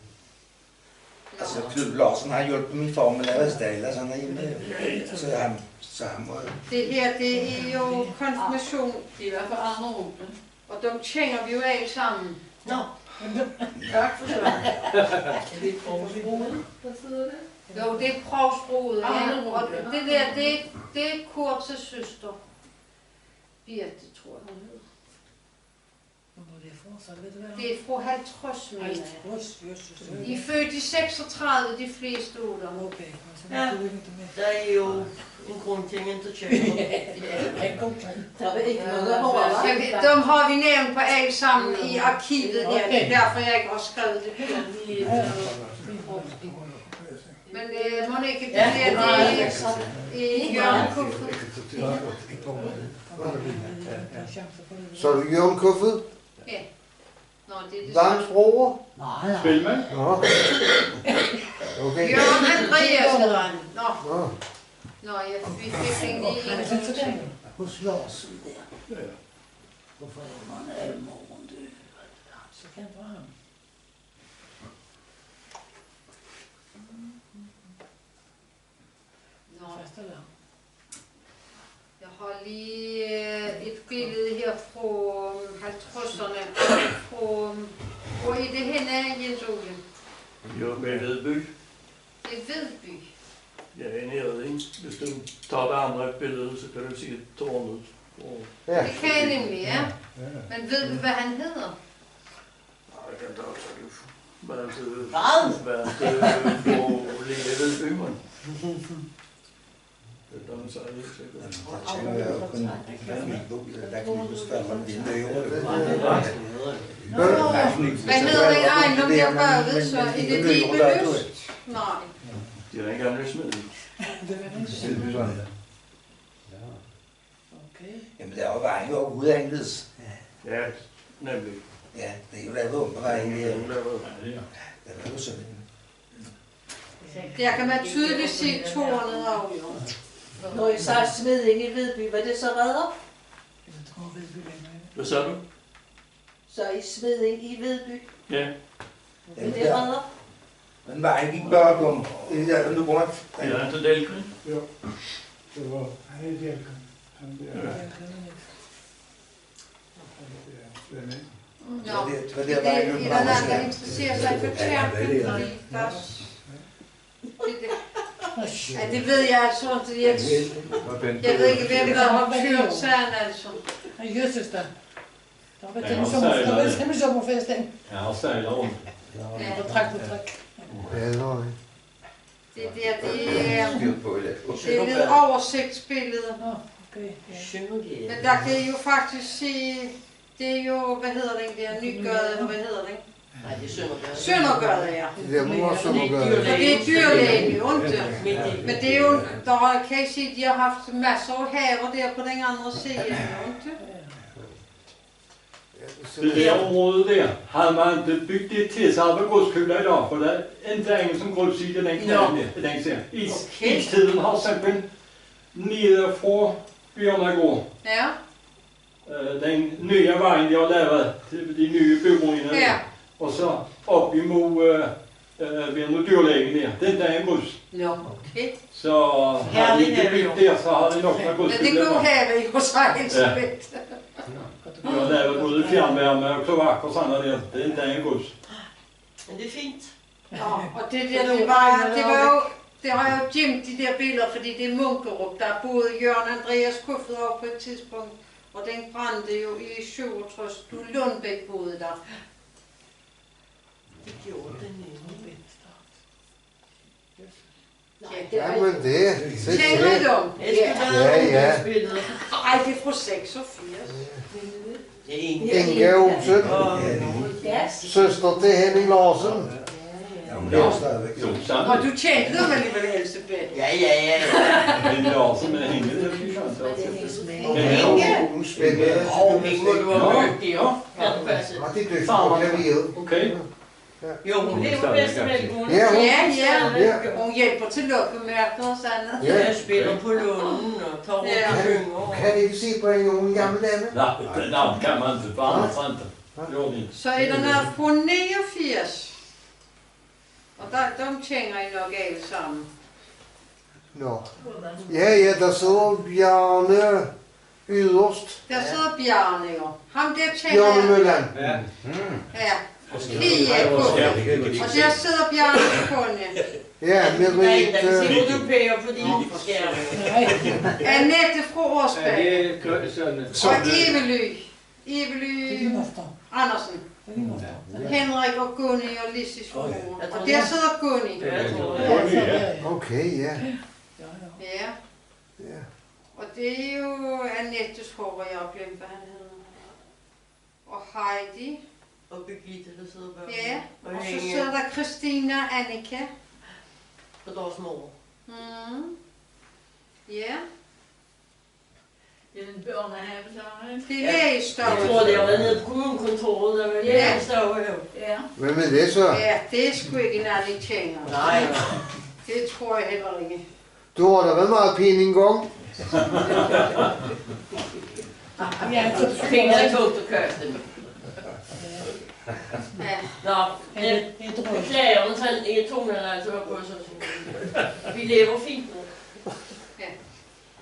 Altså, Knud Larsen har hjulpet min far med at lave staler, så han er hjemme. Så han må... Det her, det er jo konfirmation, De er i hvert fald andre rute. og dem kender vi jo alle sammen. Nå, Tak for det. Er det provsbruget, der sidder der? Jo, det er provsbruget, ja. Arne Og Rode. det der, det er Kurts søster. Birte, tror jeg, hun hedder. Hvor var det for, så ved du hvad? Det er fru Haltrøs, mener jeg. Haltrøs, De er født i 36, de fleste af dem. Okay, så Ja. du ikke med. der er jo en grund til, at jeg ikke køber. Ja, god plan. Der er ikke noget, der var, Ja, dem har vi nævnt på alle sammen i arkivet her. Det er derfor, jeg ikke har skrevet det på. Men det må ikke blive i Jørgen Kuffet. Så er du Jørgen Kuffet? Ja. Nå, det er det Varms bror? Nej, Spil med. Nå. Okay. Jørgen Andreasen. Nå. Nå. Nå, vi fik en lige en. hos Larsen der. Hvorfor er man alle morgen død? Så kan det være ham. Nå, Første der. jeg har lige et billede her fra 50'erne. Hvor er det henne, Jens Ole? Jo, med Vedby. Det er Vedby. Jeg er nede, ikke? Hvis du tager det andre billede, så kan du se tårnet. Ja. Det kan jeg nemlig, ja. Men ved du, hvad han hedder? Nej, jeg kan da også det. Men altså, Hvad? på lille Vedby, man. Det er der, så er det ikke sikkert. Der skal jo kun der kan vi spørge om det nøje. Hvad hedder den ejendom, der bagved, så? Er det Libeløs? Nej. Det er en gamle smed. Det var det. Okay. Jamen, der er jo vejen jo udhængedes. Ja, nemlig. Ja, det er jo lavet om på vejen. Det er lavet. Det er jo sådan. Der kan man tydeligt se tårnet af, jo. Når I sagde Smeding i Vedby, var det så redder? Jeg tror, vi vil længere. Hvad sagde du? Så I Smeding i Vedby, Ja. er det redder? Men vejen gik bagom. Det er nu går man. Er det ikke Delgren? Jo. Det var Delgren. Han der. Nå, det er der nogen, der interesserer sig for tærken, fordi der ja, det ved jeg altså ikke. Jeg ved ikke, hvem der har kørt sagen, altså. Jøsses da. Der var til sommerfesten. Jeg har sejlet rundt. Ja, på træk. Det er lidt oversigtsbillede. Men der kan I jo faktisk se, det er jo, hvad hedder den der, Nygade, eller hvad hedder den? Nej, det er Søndergade. Søndergade, ja. Det må være Søndergade. For det er dyrlægen, jo ikke? Men det er jo, der kan I se, de har haft masser af haver der på den andre side, jo ikke? Det der område der, havde man det bygget det til sig ved gruskuler i dag, for der er ikke ingen som grus i den knæden der. Istiden har simpelthen nede fra Bjørnegård. Ja. Den nye vejen, de har lavet til de nye byrådene. Ja. Og så op imod ved noget dyrlægen der. Den der er en grus. Nå, okay. Så har de ikke bygget der, så har de nok med gruskuler. Men det går have jo sig en spæt. Vi har lavet både fjernværme og kloak og sådan noget der. Det er en grus. Men det er fint. Ja, og det har jo gemt de der billeder, fordi det er Munkerup, der boede Jørgen Andreas Kuffet over på et tidspunkt, og den brændte jo i 67. Du Lundbæk boede der. Det gjorde den ene Jamen det. Kender du dem? Ja. Ej, det er fra 86. Inge Olsen. Søster til Henning Larsen. Og du kendte dem alligevel, Elsebeth? Ja. Henning Larsen er Inge, det er ikke Inge? Hun spændte. Inge, du var dygtig, jo. Og det dygtig på klavieret. Okay. Jo, hun lever bedst med hun. Ja. Hun hjælper til loppemærker og sådan noget. Jeg spiller på lunden og tager rundt og synger. Kan I ikke se på en gammel dame? Nej, det navn kan man ikke bare frem. Så er der noget fra 89. Og dem kender I nok alle sammen. Nå. Ja, der sidder Bjarne yderst. Der sidder Bjarne jo. Ham der kender jeg. Bjarne Mølland. Ja. Pia og der sidder Bjarne Konge. Ja, Merete. Nej, der kan se, hvor du pærer på dine skærme. Annette fra Årsberg. Og Evely Andersen. Henrik og Gunni og Lissis fra mor. Og der sidder Gunni. Okay, ja. Ja. Og det er jo Annettes hår, jeg har glemt, hvad han hedder. Og Heidi. Og Birgitte, der sidder bag. Ja, og så sidder der Christina og Annika. Og deres mor. Ja. Det er en børnehave, så det er lægestove. Jeg tror, det har været nede på kommunekontoret, der var lægestove jo. Ja. Hvem er det så? Ja, det er sgu ikke en ærlig tjener. Nej. Det tror jeg heller ikke. Du har da været meget pæn en gang. Ja, så fingre i kogt og køsten. Nå, jeg beklager, men sådan en tonen altså på så. Vi lever fint nu. Ja.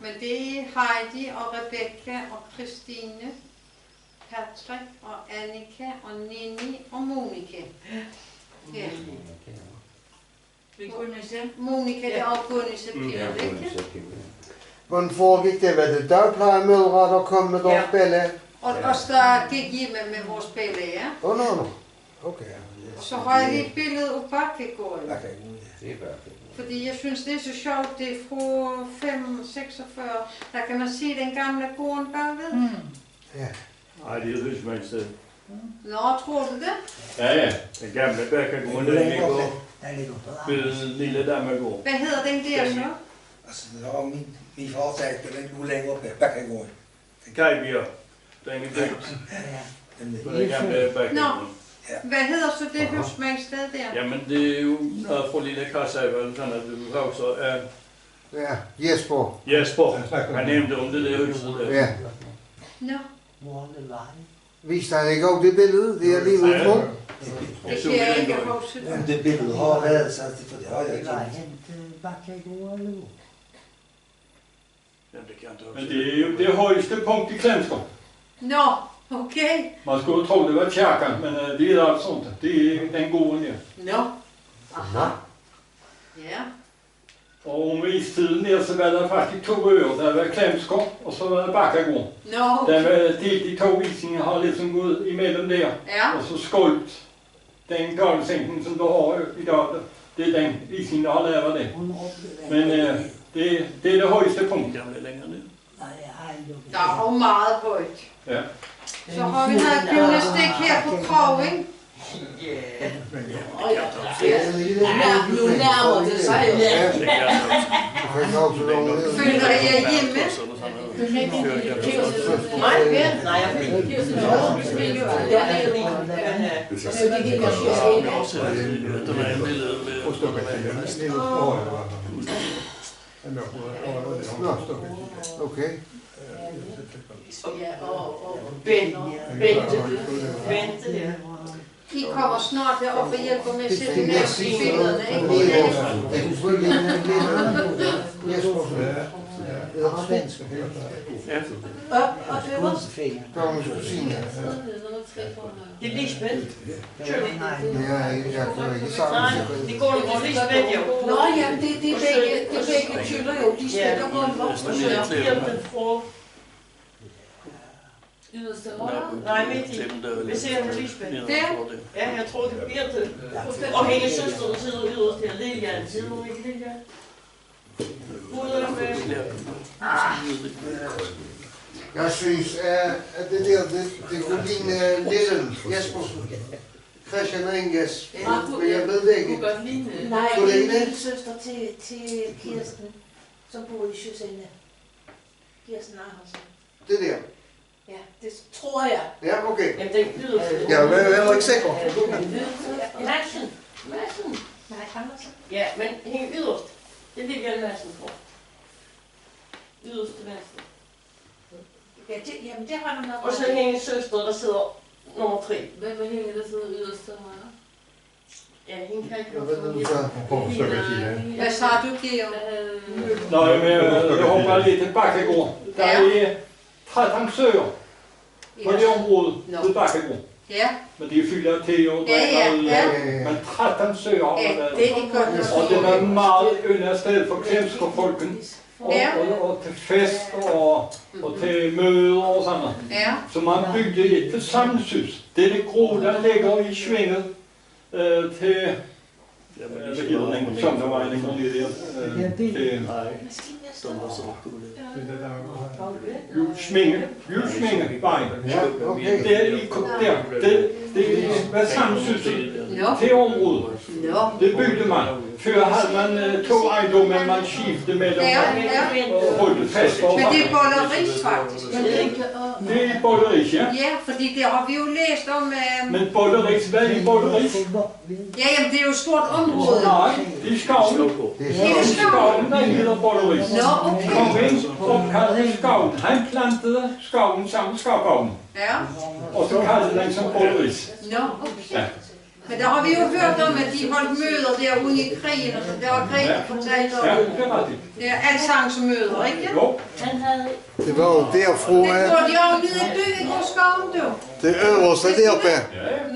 Men det er Heidi og Rebecca og Christine, Patrick og Annika og Nini og Monika. Ja. Monika, det er også Gunnisse piger, ikke? Hvordan foregik det? Var det der plejer mødre, der kom med deres bælle? Og os, der gik hjemme med vores bælle, ja. Nå. Okay. Og så har jeg lige et billede af Bakkegården. Fordi jeg synes, det er så sjovt. Det er fra 546. Der kan man se den gamle gården bagved. Ja. Nej, det er husmandssted. Nå, tror du det? Ja. Den gamle Bakkegården, den ligger ved den lille Dammergård. Hvad hedder den der så? Altså, det var min far sagde, at den nu længere på Bakkegården. Kajbjerg. Den er bygget. Den gamle Bakkegården. Hvad hedder så det husmandssted der? Jamen, det er jo noget fra lille Kassabel, sådan at du husker af... Ja, Jesper. Han nævnte om det der huset der. Ja. Nå. Viste han ikke også det billede? Det er lige ude på. Det kan jeg ikke huske. Det billede har været, så det har jeg ikke. Men det er jo det højeste punkt i Klemstrup. Nå, Okay. Man skulle tro det var kärkan, men det är det alltså inte. Det är den gården ner. Nå. Aha. Ja. Och om istiden ner så var det faktiskt 2 öar. Det var Klämskog och så var det Backagård. Nå. Det var till de 2 isningar har liksom gått emellan där. Ja. Och så skolt den galsänken som du har idag. Det är den isningen du har lärt det. Men det är det högsta punkten. Der er jo meget højt. Ja. Så har vi noget gymnastik her på Kragen. Nu nærmer det sig jo. Føler I jer hjemme? Nej, jeg fik ikke kirsen. Jeg er lige. Så det gik jeg Okay. Ja, og Bente, ja. I kommer snart herop og hjælper med at sætte med billederne, ikke? Og øverst. Det er Lisbeth. Ja, Nej, det går over Lisbeth jo. Nå, jamen det er begge tyller jo. De spiller rundt om. Og så hjælpen fra Yderste højre? Nej, midt i. Vi ser på Lisbeth. Der? Ja, jeg tror det bliver til. Og hendes søster, der sidder yderst her. Lilian. Sidder hun ikke, Lilian? Hovedet er med. Jeg synes, at det der, det kunne ligne Lillen Jespersen. Christian Inges. Men jeg ved det ikke. Nej, Kunne det det er ikke det? min søster til Kirsten, som bor i Sjøsende. Kirsten Andersen. Det der? Ja, det tror jeg. Ja, okay. Jamen, den yderste. Jeg er heller ikke sikker. Madsen. Nej, Andersen. Ja, men hende yderst. Det er Lilian Madsen for. Yderste venstre. Ja, jamen det har du nok. Og så hendes søster, der sidder nummer 3. Hvem er hende, der sidder yderst til højre? Ja, hende kan ikke Jeg ved det, du så. Hvad sagde du, Georg? Nej, men jeg hopper lidt til Bakkegård. Der er 13 søer på det område ved Bakkegård. Ja. Men de fylder til og men 13 søer har der været. Det er godt. Og det var meget yndet sted for Klemsgårdfolken. Og til fest og til møder og sådan noget. Ja. Så man byggede et forsamlingshus. Det er det grå, der ligger i svinget til hvad hedder den, som der var en lige der. Julesminge, vejen. Det var sammensynet til området. Det byggede man. Før havde man 2 ejendomme, man skiftede mellem og holdt fest. Men det er bolleris faktisk. Det er bolleris, ja. Ja, fordi det har vi jo læst om. Men bolleris, hvad er bolleris? Ja, jamen det er jo et stort område. Nej, det er skoven. Det er skoven. Der hedder bolleris. Nå, okay. Kongen opkaldte skoven. Han plantede skoven sammen med skovgården. Ja. Og så kaldte den som bolleris. Nå, okay. Men der har vi jo hørt om, at de holdt møder der ude i krigen, og så der var Grete fortalt om. Ja, det er rigtigt. Det er alsangsmøder, ikke? Jo. Det var jo derfra. Det går de jo nede i Bøgegårdsskoven, du. Det øverste deroppe.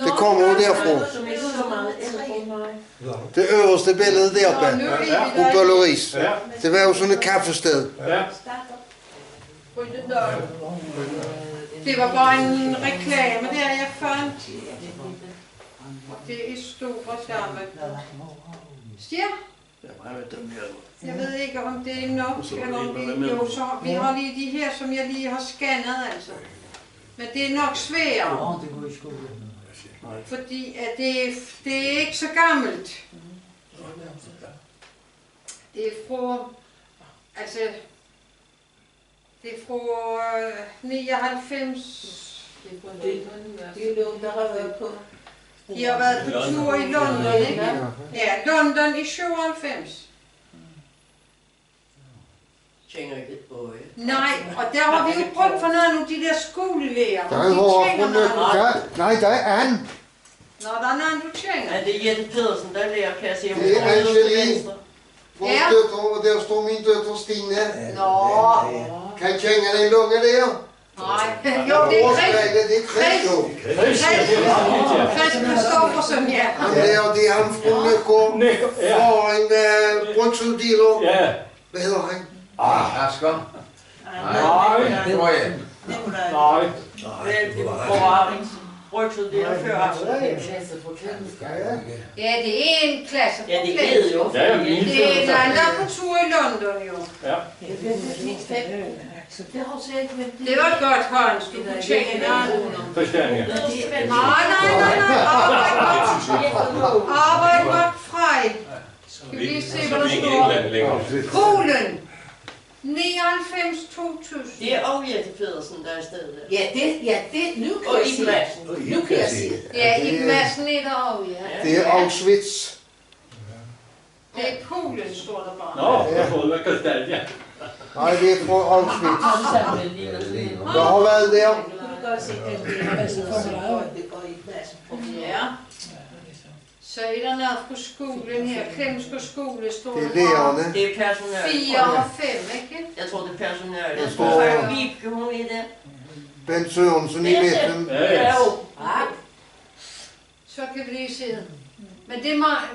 Det kommer jo derfra. Det øverste billede deroppe. På Bolleris. Det var jo sådan et kaffested. Ja. Det var bare en reklame der, jeg fandt. Det er store skærme. Stier? Jeg ved ikke, om det er nok, eller om det jo, så vi har lige de her, som jeg lige har scannet, altså. Men det er nok sværere. Fordi at det er ikke så gammelt. Det er fra, altså, det er fra 99. Det er jo nogen, der har været på. De har været på tur i London, ikke? Ja, London i 97. Tjener ikke et øje. Nej, og der har vi jo brugt for noget af de der skolelærer. Der er nej, der er Anne. Nå, der er nogen, du tjener. Ja, det er Jette Pedersen, der lærer, kan jeg se. Det er Angeline. Vores døtre, og der står min døtre Stine. Nå. Kan jeg kende den lunge der? Nej, jo, det er Chris Kristoffersen, ja. Det er ham fra Nørgaard, fra en brundsuddeler. Ja. Hvad hedder han? Asger? Nej. Det var jeg. Nej. Det var forretnings. Bryggsuddeler før Asger. Ja, det er en klasse på Ja, det ved jo. Ja, Det er en anden på tur i London, jo. Ja. Det var godt, Hans. Du kunne tjene en anden. Forstændig. Nej. Arbejde godt frej. Skal vi lige se, hvad der står. Polen. 99-2000. Det er også Jette Pedersen, der er i stedet der. Nu kan Og jeg Iben sige. Madsen. Nu kan jeg sige. Ja, i massen er der også, ja. Det er Auschwitz. Det er Polen, står der bare. Nå, jeg tror det var Kastel, ja. Nej, det er fra Auschwitz. Jeg har været der. Du kan godt se, at det er og i massen. Ja. Så er der noget på skolen her. Klemsgård skole står Det er lærerne. Det er personale. 4 og 5, ikke? Jeg tror, det er personale. Jeg Der tror står- faktisk, Vibke, hun er der. Bent Sørensen i midten. Ja, jo. Så kan vi lige se det. Men det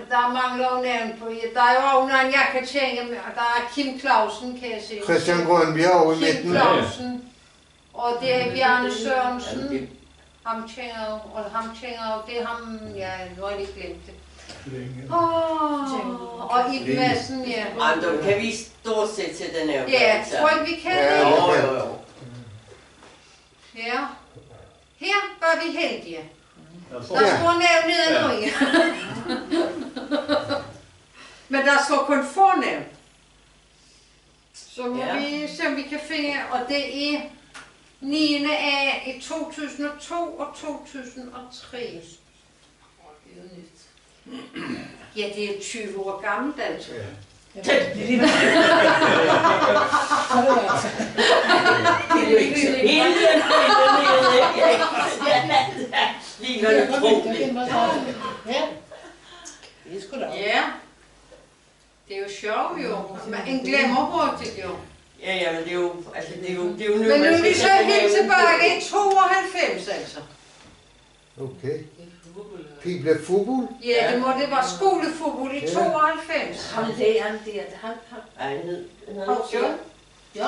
der mangler jo navn på. Der er jo også nogen, jeg kan tænke med. Der er Kim Clausen, kan jeg se. Christian Grønbjerg i Kim midten. Clausen. Og det er Bjarne Sørensen. Ham tjener jo, og ham tjener jo. Det er ham, ja, nu har jeg lige glemt det. Og Iben Madsen, ja. Jamen, då kan vi stort set til den her. Ja, tror ikke vi kan det. Jo. Ja. Her var vi heldige. Der står står nævn nedenunder. Men der står kun fornævn. Så må vi se, om vi kan finde, og det er 9. A i 2002 og 2003. Det er jo nyt. Ja, det er 20 år gammelt, altså. Det er jo ikke så Ja. Det er jo sjovt jo. Man glemmer hurtigt jo. Ja, men det er jo, altså det er jo nu, men nu er vi så helt tilbage i 92, altså. Okay. Pibla fodbold? Ja, det var skolefodbold i 92. Ham læreren der, han hed John. Ja.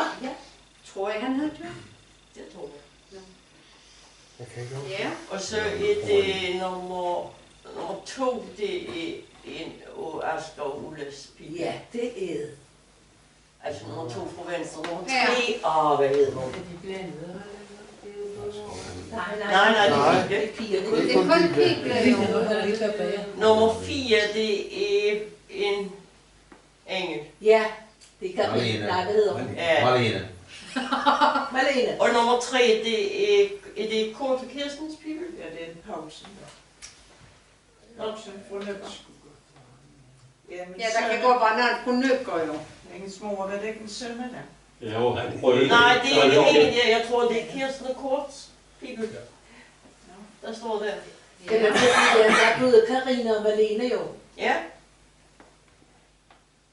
Tror jeg, han hed John? Det tror jeg. Ja. Og så er det nummer 2, det er en af Asger og Ulles pige. Ja, det er det. Altså nummer 2 fra venstre, nummer 3, hvad hedder hun? Nej, det er piger. Det er kun piger. Nummer 4, det er en engel. Ja, det kan Marlene. Nej, hvad hedder hun? Ja. Marlene. Marlene. Og nummer 3, det er kort for Kirstens pibel? Ja, det er en Paulsen. Paulsen fra Nøkker. Ja, der kan godt være noget på Nøkker jo. Hendes mor, var det ikke en søn med der? Jo, nej, det er ikke en der. Jeg tror, det er Kirsten og Korts pibel. Der står der. Ja, men der er både Karina og Marlene jo. Ja.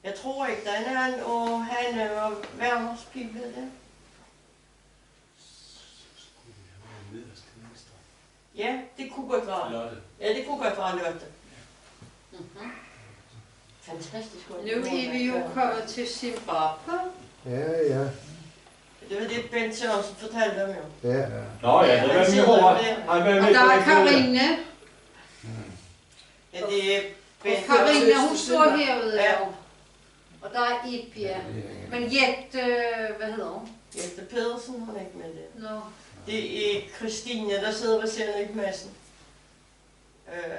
Jeg tror ikke, der er en og Hanne og Werners pibel der. Ja, det kunne godt være. Ja, det kunne godt være Lotte. Fantastisk. Nu er vi jo kommet til Zimbabwe. Ja. Det var det, Bent Sørensen fortalte om jo. Ja. Nå ja, det var min mor. Og der er Karine. Ja, det er Bent. Og Karine, hun står herude. Ja. Og der er Ip, ja. Men Jette, hvad hedder hun? Jette Pedersen, hun er ikke med det. Nå. Det er Christine, der sidder ved siden af Madsen.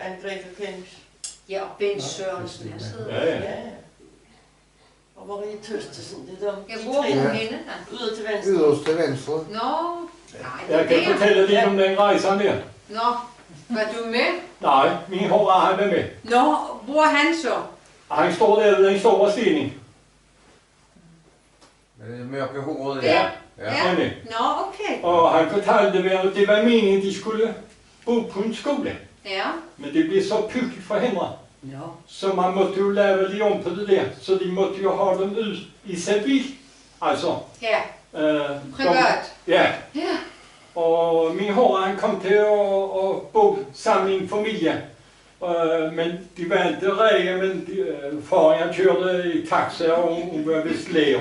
Anne-Grethe Kennys. Ja, og Bent Sørensen, jeg sidder. Ja. Og Marie Tøstesen, det er dem. Jeg bruger hun hende da. Yder til venstre. Yderst til venstre. Nå. Jeg kan fortælle lidt om den rejsen der. Nå, var du med? Nej, min hår han er med. Nå, hvor er han så? Han står der ved en stor stigning. Med det mørke håret der. Ja. Nå, okay. Og han fortalte, at det var meningen, de skulle bo på en skole. Ja. Men det blev så pygtigt forhindret. Ja. Så man måtte jo lave lige om på det der. Så de måtte jo have dem ud i civil. Altså. Ja. Privat. Ja. Ja. Og min hår, han kom til at bo sammen med en familie. Men de var ikke rige, men far jeg kørte i taxa, og hun var vist læger.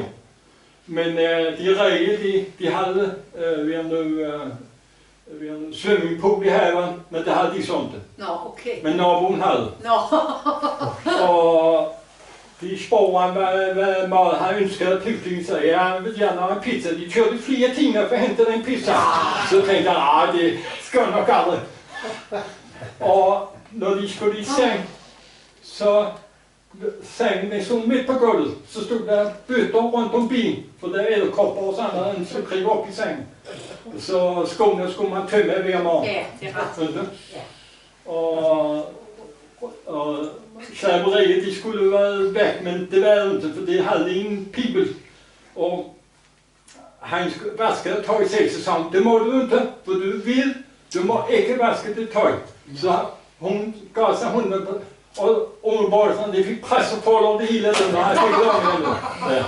Men de rige, de havde vi har en swimmingpool i haven, men det havde de sådan det. Nå, okay. Men naboen havde. Nå. Og de spurgte hvad mad han ønskede, og pludselig sagde jeg vil gerne have en pizza. De kørte flere timer for at hente den pizza. Så tænkte jeg, det skal nok aldrig. Og når de skulle i seng, så sengen er sådan midt på gulvet, så stod der bøtter rundt om bilen, for der er ædelkopper og sådan noget, som kryber op i sengen. Så skoene skulle man tømme hver morgen. Ja, det er ret. Ja. Og slaveriet, de skulle være væk, men det var ikke, for det havde en pibel. Og han vaskede tøj selv, så sagde det må du ikke, for du må ikke vaske det tøj. Så hun gav sig hunden på, og underbordelsen, de fik press og folder det hele den, og jeg fik løgnet. Ja.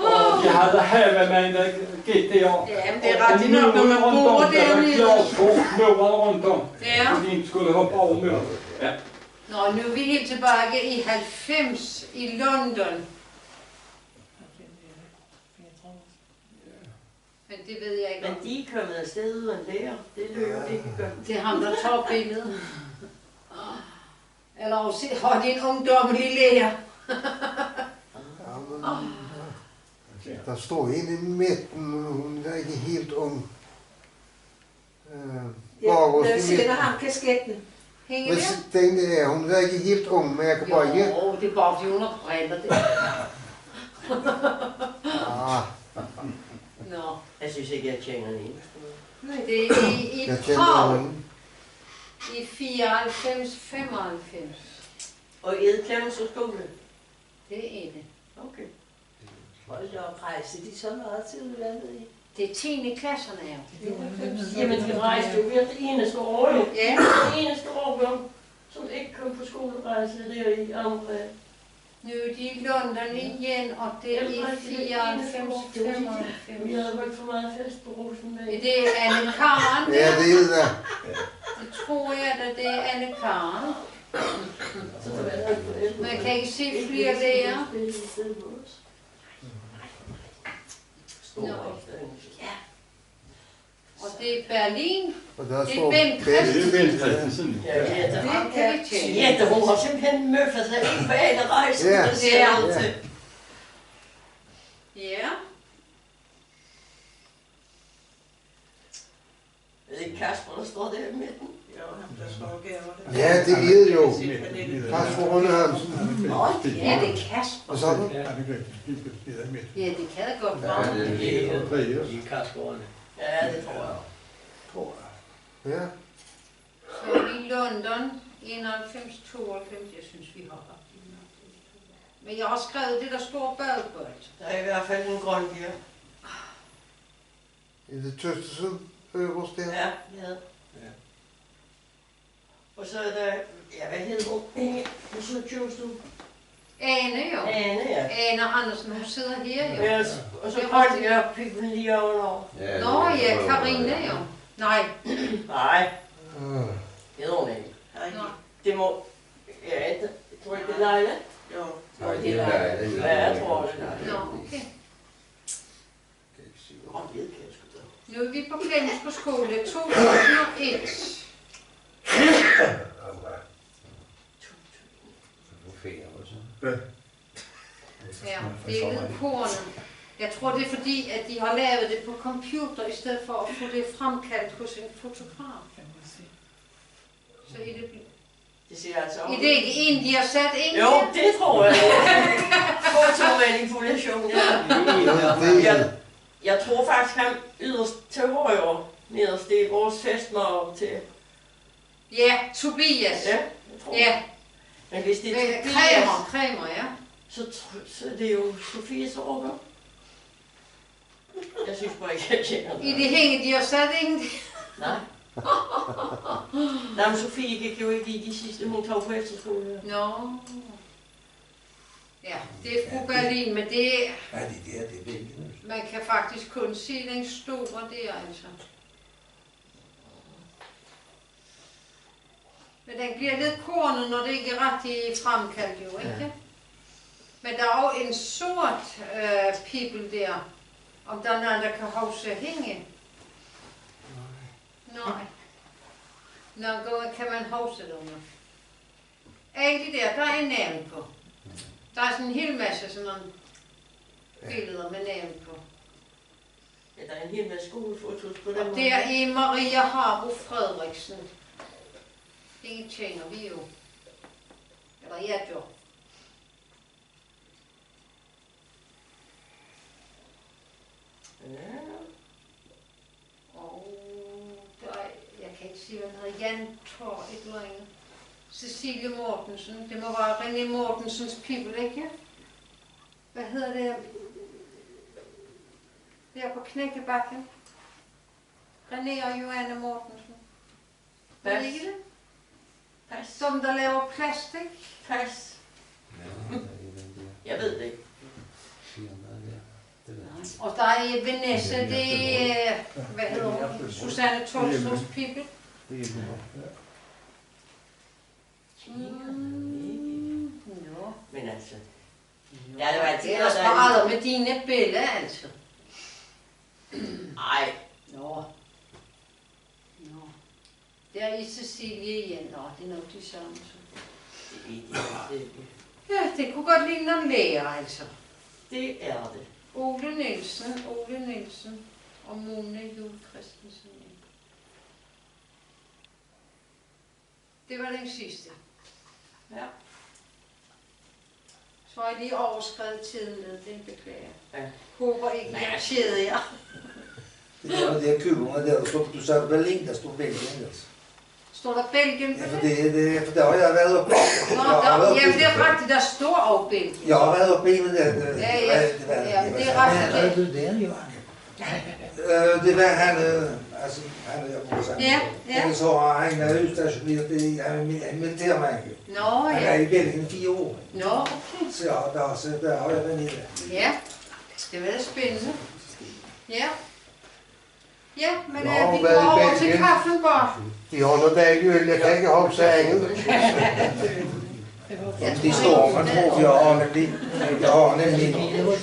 Og de havde havemænd, der gik der. Ja, men det er ret nok, når man bor dernede. Der var glasmøller rundt om, ja. og de skulle hoppe over møller. Ja. Nå, nu er vi helt tilbage i 90 i London. Men det ved jeg ikke. Men de er kommet afsted uden lærer. Det løber det ikke godt. Det er ham, der tager billedet. Eller også har de en ungdommelig lærer. Der står en i midten, hun er ikke helt ung. Der sidder ham kasketten. Hænger der? Den der, hun er ikke helt ung, men jeg kan bare ikke... Jo, det er bare fordi hun har briller det. Nå. Jeg synes ikke, jeg kender en. Nej, det er i Prag. I 94-95. Og Ed Clemens skole? Det er det. Okay. Hold da op, rejse de så meget til udlandet i? Det er 10. klasserne jo. Jamen, de rejste jo hvert eneste år jo. Ja. Det eneste år, som ikke kom på skolerejse der i andre. Nu er de i London igen, og det er i 94-95. Vi havde været for meget fest på Rosenberg. Det er Anne Karen. Ja, det er det. Det tror jeg, at det er Anne Karen. Man kan ikke se flere der. Nå. Ja. Og det er Berlin. Og der det står er Bent Christensen. Ja, det kan vi tjene. Ja, hun har simpelthen møffet sig ind på alle rejsen. Ja. Ja. Er det Kasper, der står der i midten? Jo, ham der står gaver. Ja, det lider jo. Kasper Rønne Hansen. Ja, det er Kasper. Og sådan? Ja, det kan det godt være. Ja, det er Kasper Rønne. Ja, det tror jeg. Ja. Så i London, 91-92, jeg synes vi har ret. Men jeg har skrevet det, der står bagpå. Der er i hvert fald en grøn her. Er det Tøstesen øverst der? Ja, ja. Og så er der, ja, hvad hedder hun? Hun sidder Kjøvstue. Ane jo. Ane, ja. Ane Andersen, hun sidder her jo. Ja, og så holdt jeg pikken lige ovenover. Nå ja, Karine jo. Nej. Nej. Hedder hun ikke? Det må, ja, jeg tror ikke det er Leila. Jo. Nej, det er Leila. Ja, jeg tror det er Leila. Nå, okay. Nu er vi på Klemsbo skole 2001. Ja, det er lidt kornet. Jeg tror, det er fordi, at de har lavet det på computer, i stedet for at få det fremkaldt hos en fotograf. Så i det... Det siger altså I det ikke en, de har sat ind? Jo, det tror jeg. Fotomanipulation, ja. Jeg tror faktisk, han yderst til højre, nederst, det er vores festmager til... Ja, Tobias. Ja, jeg tror. Ja. Men hvis det er Tobias... Kræmer, ja. Så er det jo Sofies overgang. Jeg synes bare ikke, jeg kender det. I det hænge, de har sat ind? Nej. Nej, men Sofie gik jo ikke i de sidste, hun tog på efterskole. Nå. Ja, det er fru Berlin, men det er... Ja, det er det er vigtigt. Man kan faktisk kun se den store der, altså. Men den bliver lidt kornet, når det ikke er ret i fremkaldt, jo, ikke? Ja. Men der er jo en sort pibel der. Om der er nogen, der kan huske hænge. Nej. Nogle gange kan man huske dem. Alle de der er navn på. Der er sådan en hel masse sådan nogle billeder med navn på. Ja, der er en hel masse skolefotos på den. Og der er Maria Harbo Frederiksen. Det kender vi jo. Eller jeg gør. Ja. Og der er, jeg kan ikke sige, hvad den hedder, Jan Thor et eller andet. Cecilie Mortensen, det må være René Mortensens pibel, ikke? Hvad hedder det? Der på Knækkebakken. René og Johanne Mortensen. Hvad er det? Pas. Som der laver plastik. Pas. Jeg ved det ikke. Og der er Vanessa, det er, hvad hedder hun? Susanne Tolstrups pibel. Nå. Men altså. Ja, det var altid. Det er også meget med dine billeder, altså. Ej. Nå. Der er i Cecilie igen. Nå, det er nok de samme. Ja, det kunne godt ligne en lærer, altså. Det er det. Ole Nielsen og Mone Jul Christensen. Det var den sidste. Ja. Så har jeg lige overskrevet tiden lidt, det beklager. Ja. Håber ikke, jeg keder jer. Det var de her kulerne der, du sagde Berlin, der stod Belgien ellers. Står der Belgien på det? For der har jeg været oppe. Jamen det er rigtigt, der står også Belgien. Jeg har været oppe i med det. Ja, det er rigtigt. Det var han, altså han er på sig. Ja. Så har han udstationeret det, han er militærmand. Nå, ja. Han er i Belgien 4 år. Nå, okay. Så der har jeg været nede. Ja, det var da spændende. Ja. Ja, men vi går over til kaffen bare. De har noget dejligt øl, jeg kan ikke huske sangen. De står, man tror, jeg har nemlig.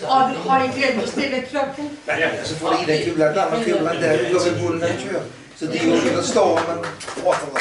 Og har I glemt at stille klokken? Ja, så får I den købland der, man købland der, det går vel bullen, den kører. Så det er jo, der står, man råtter der.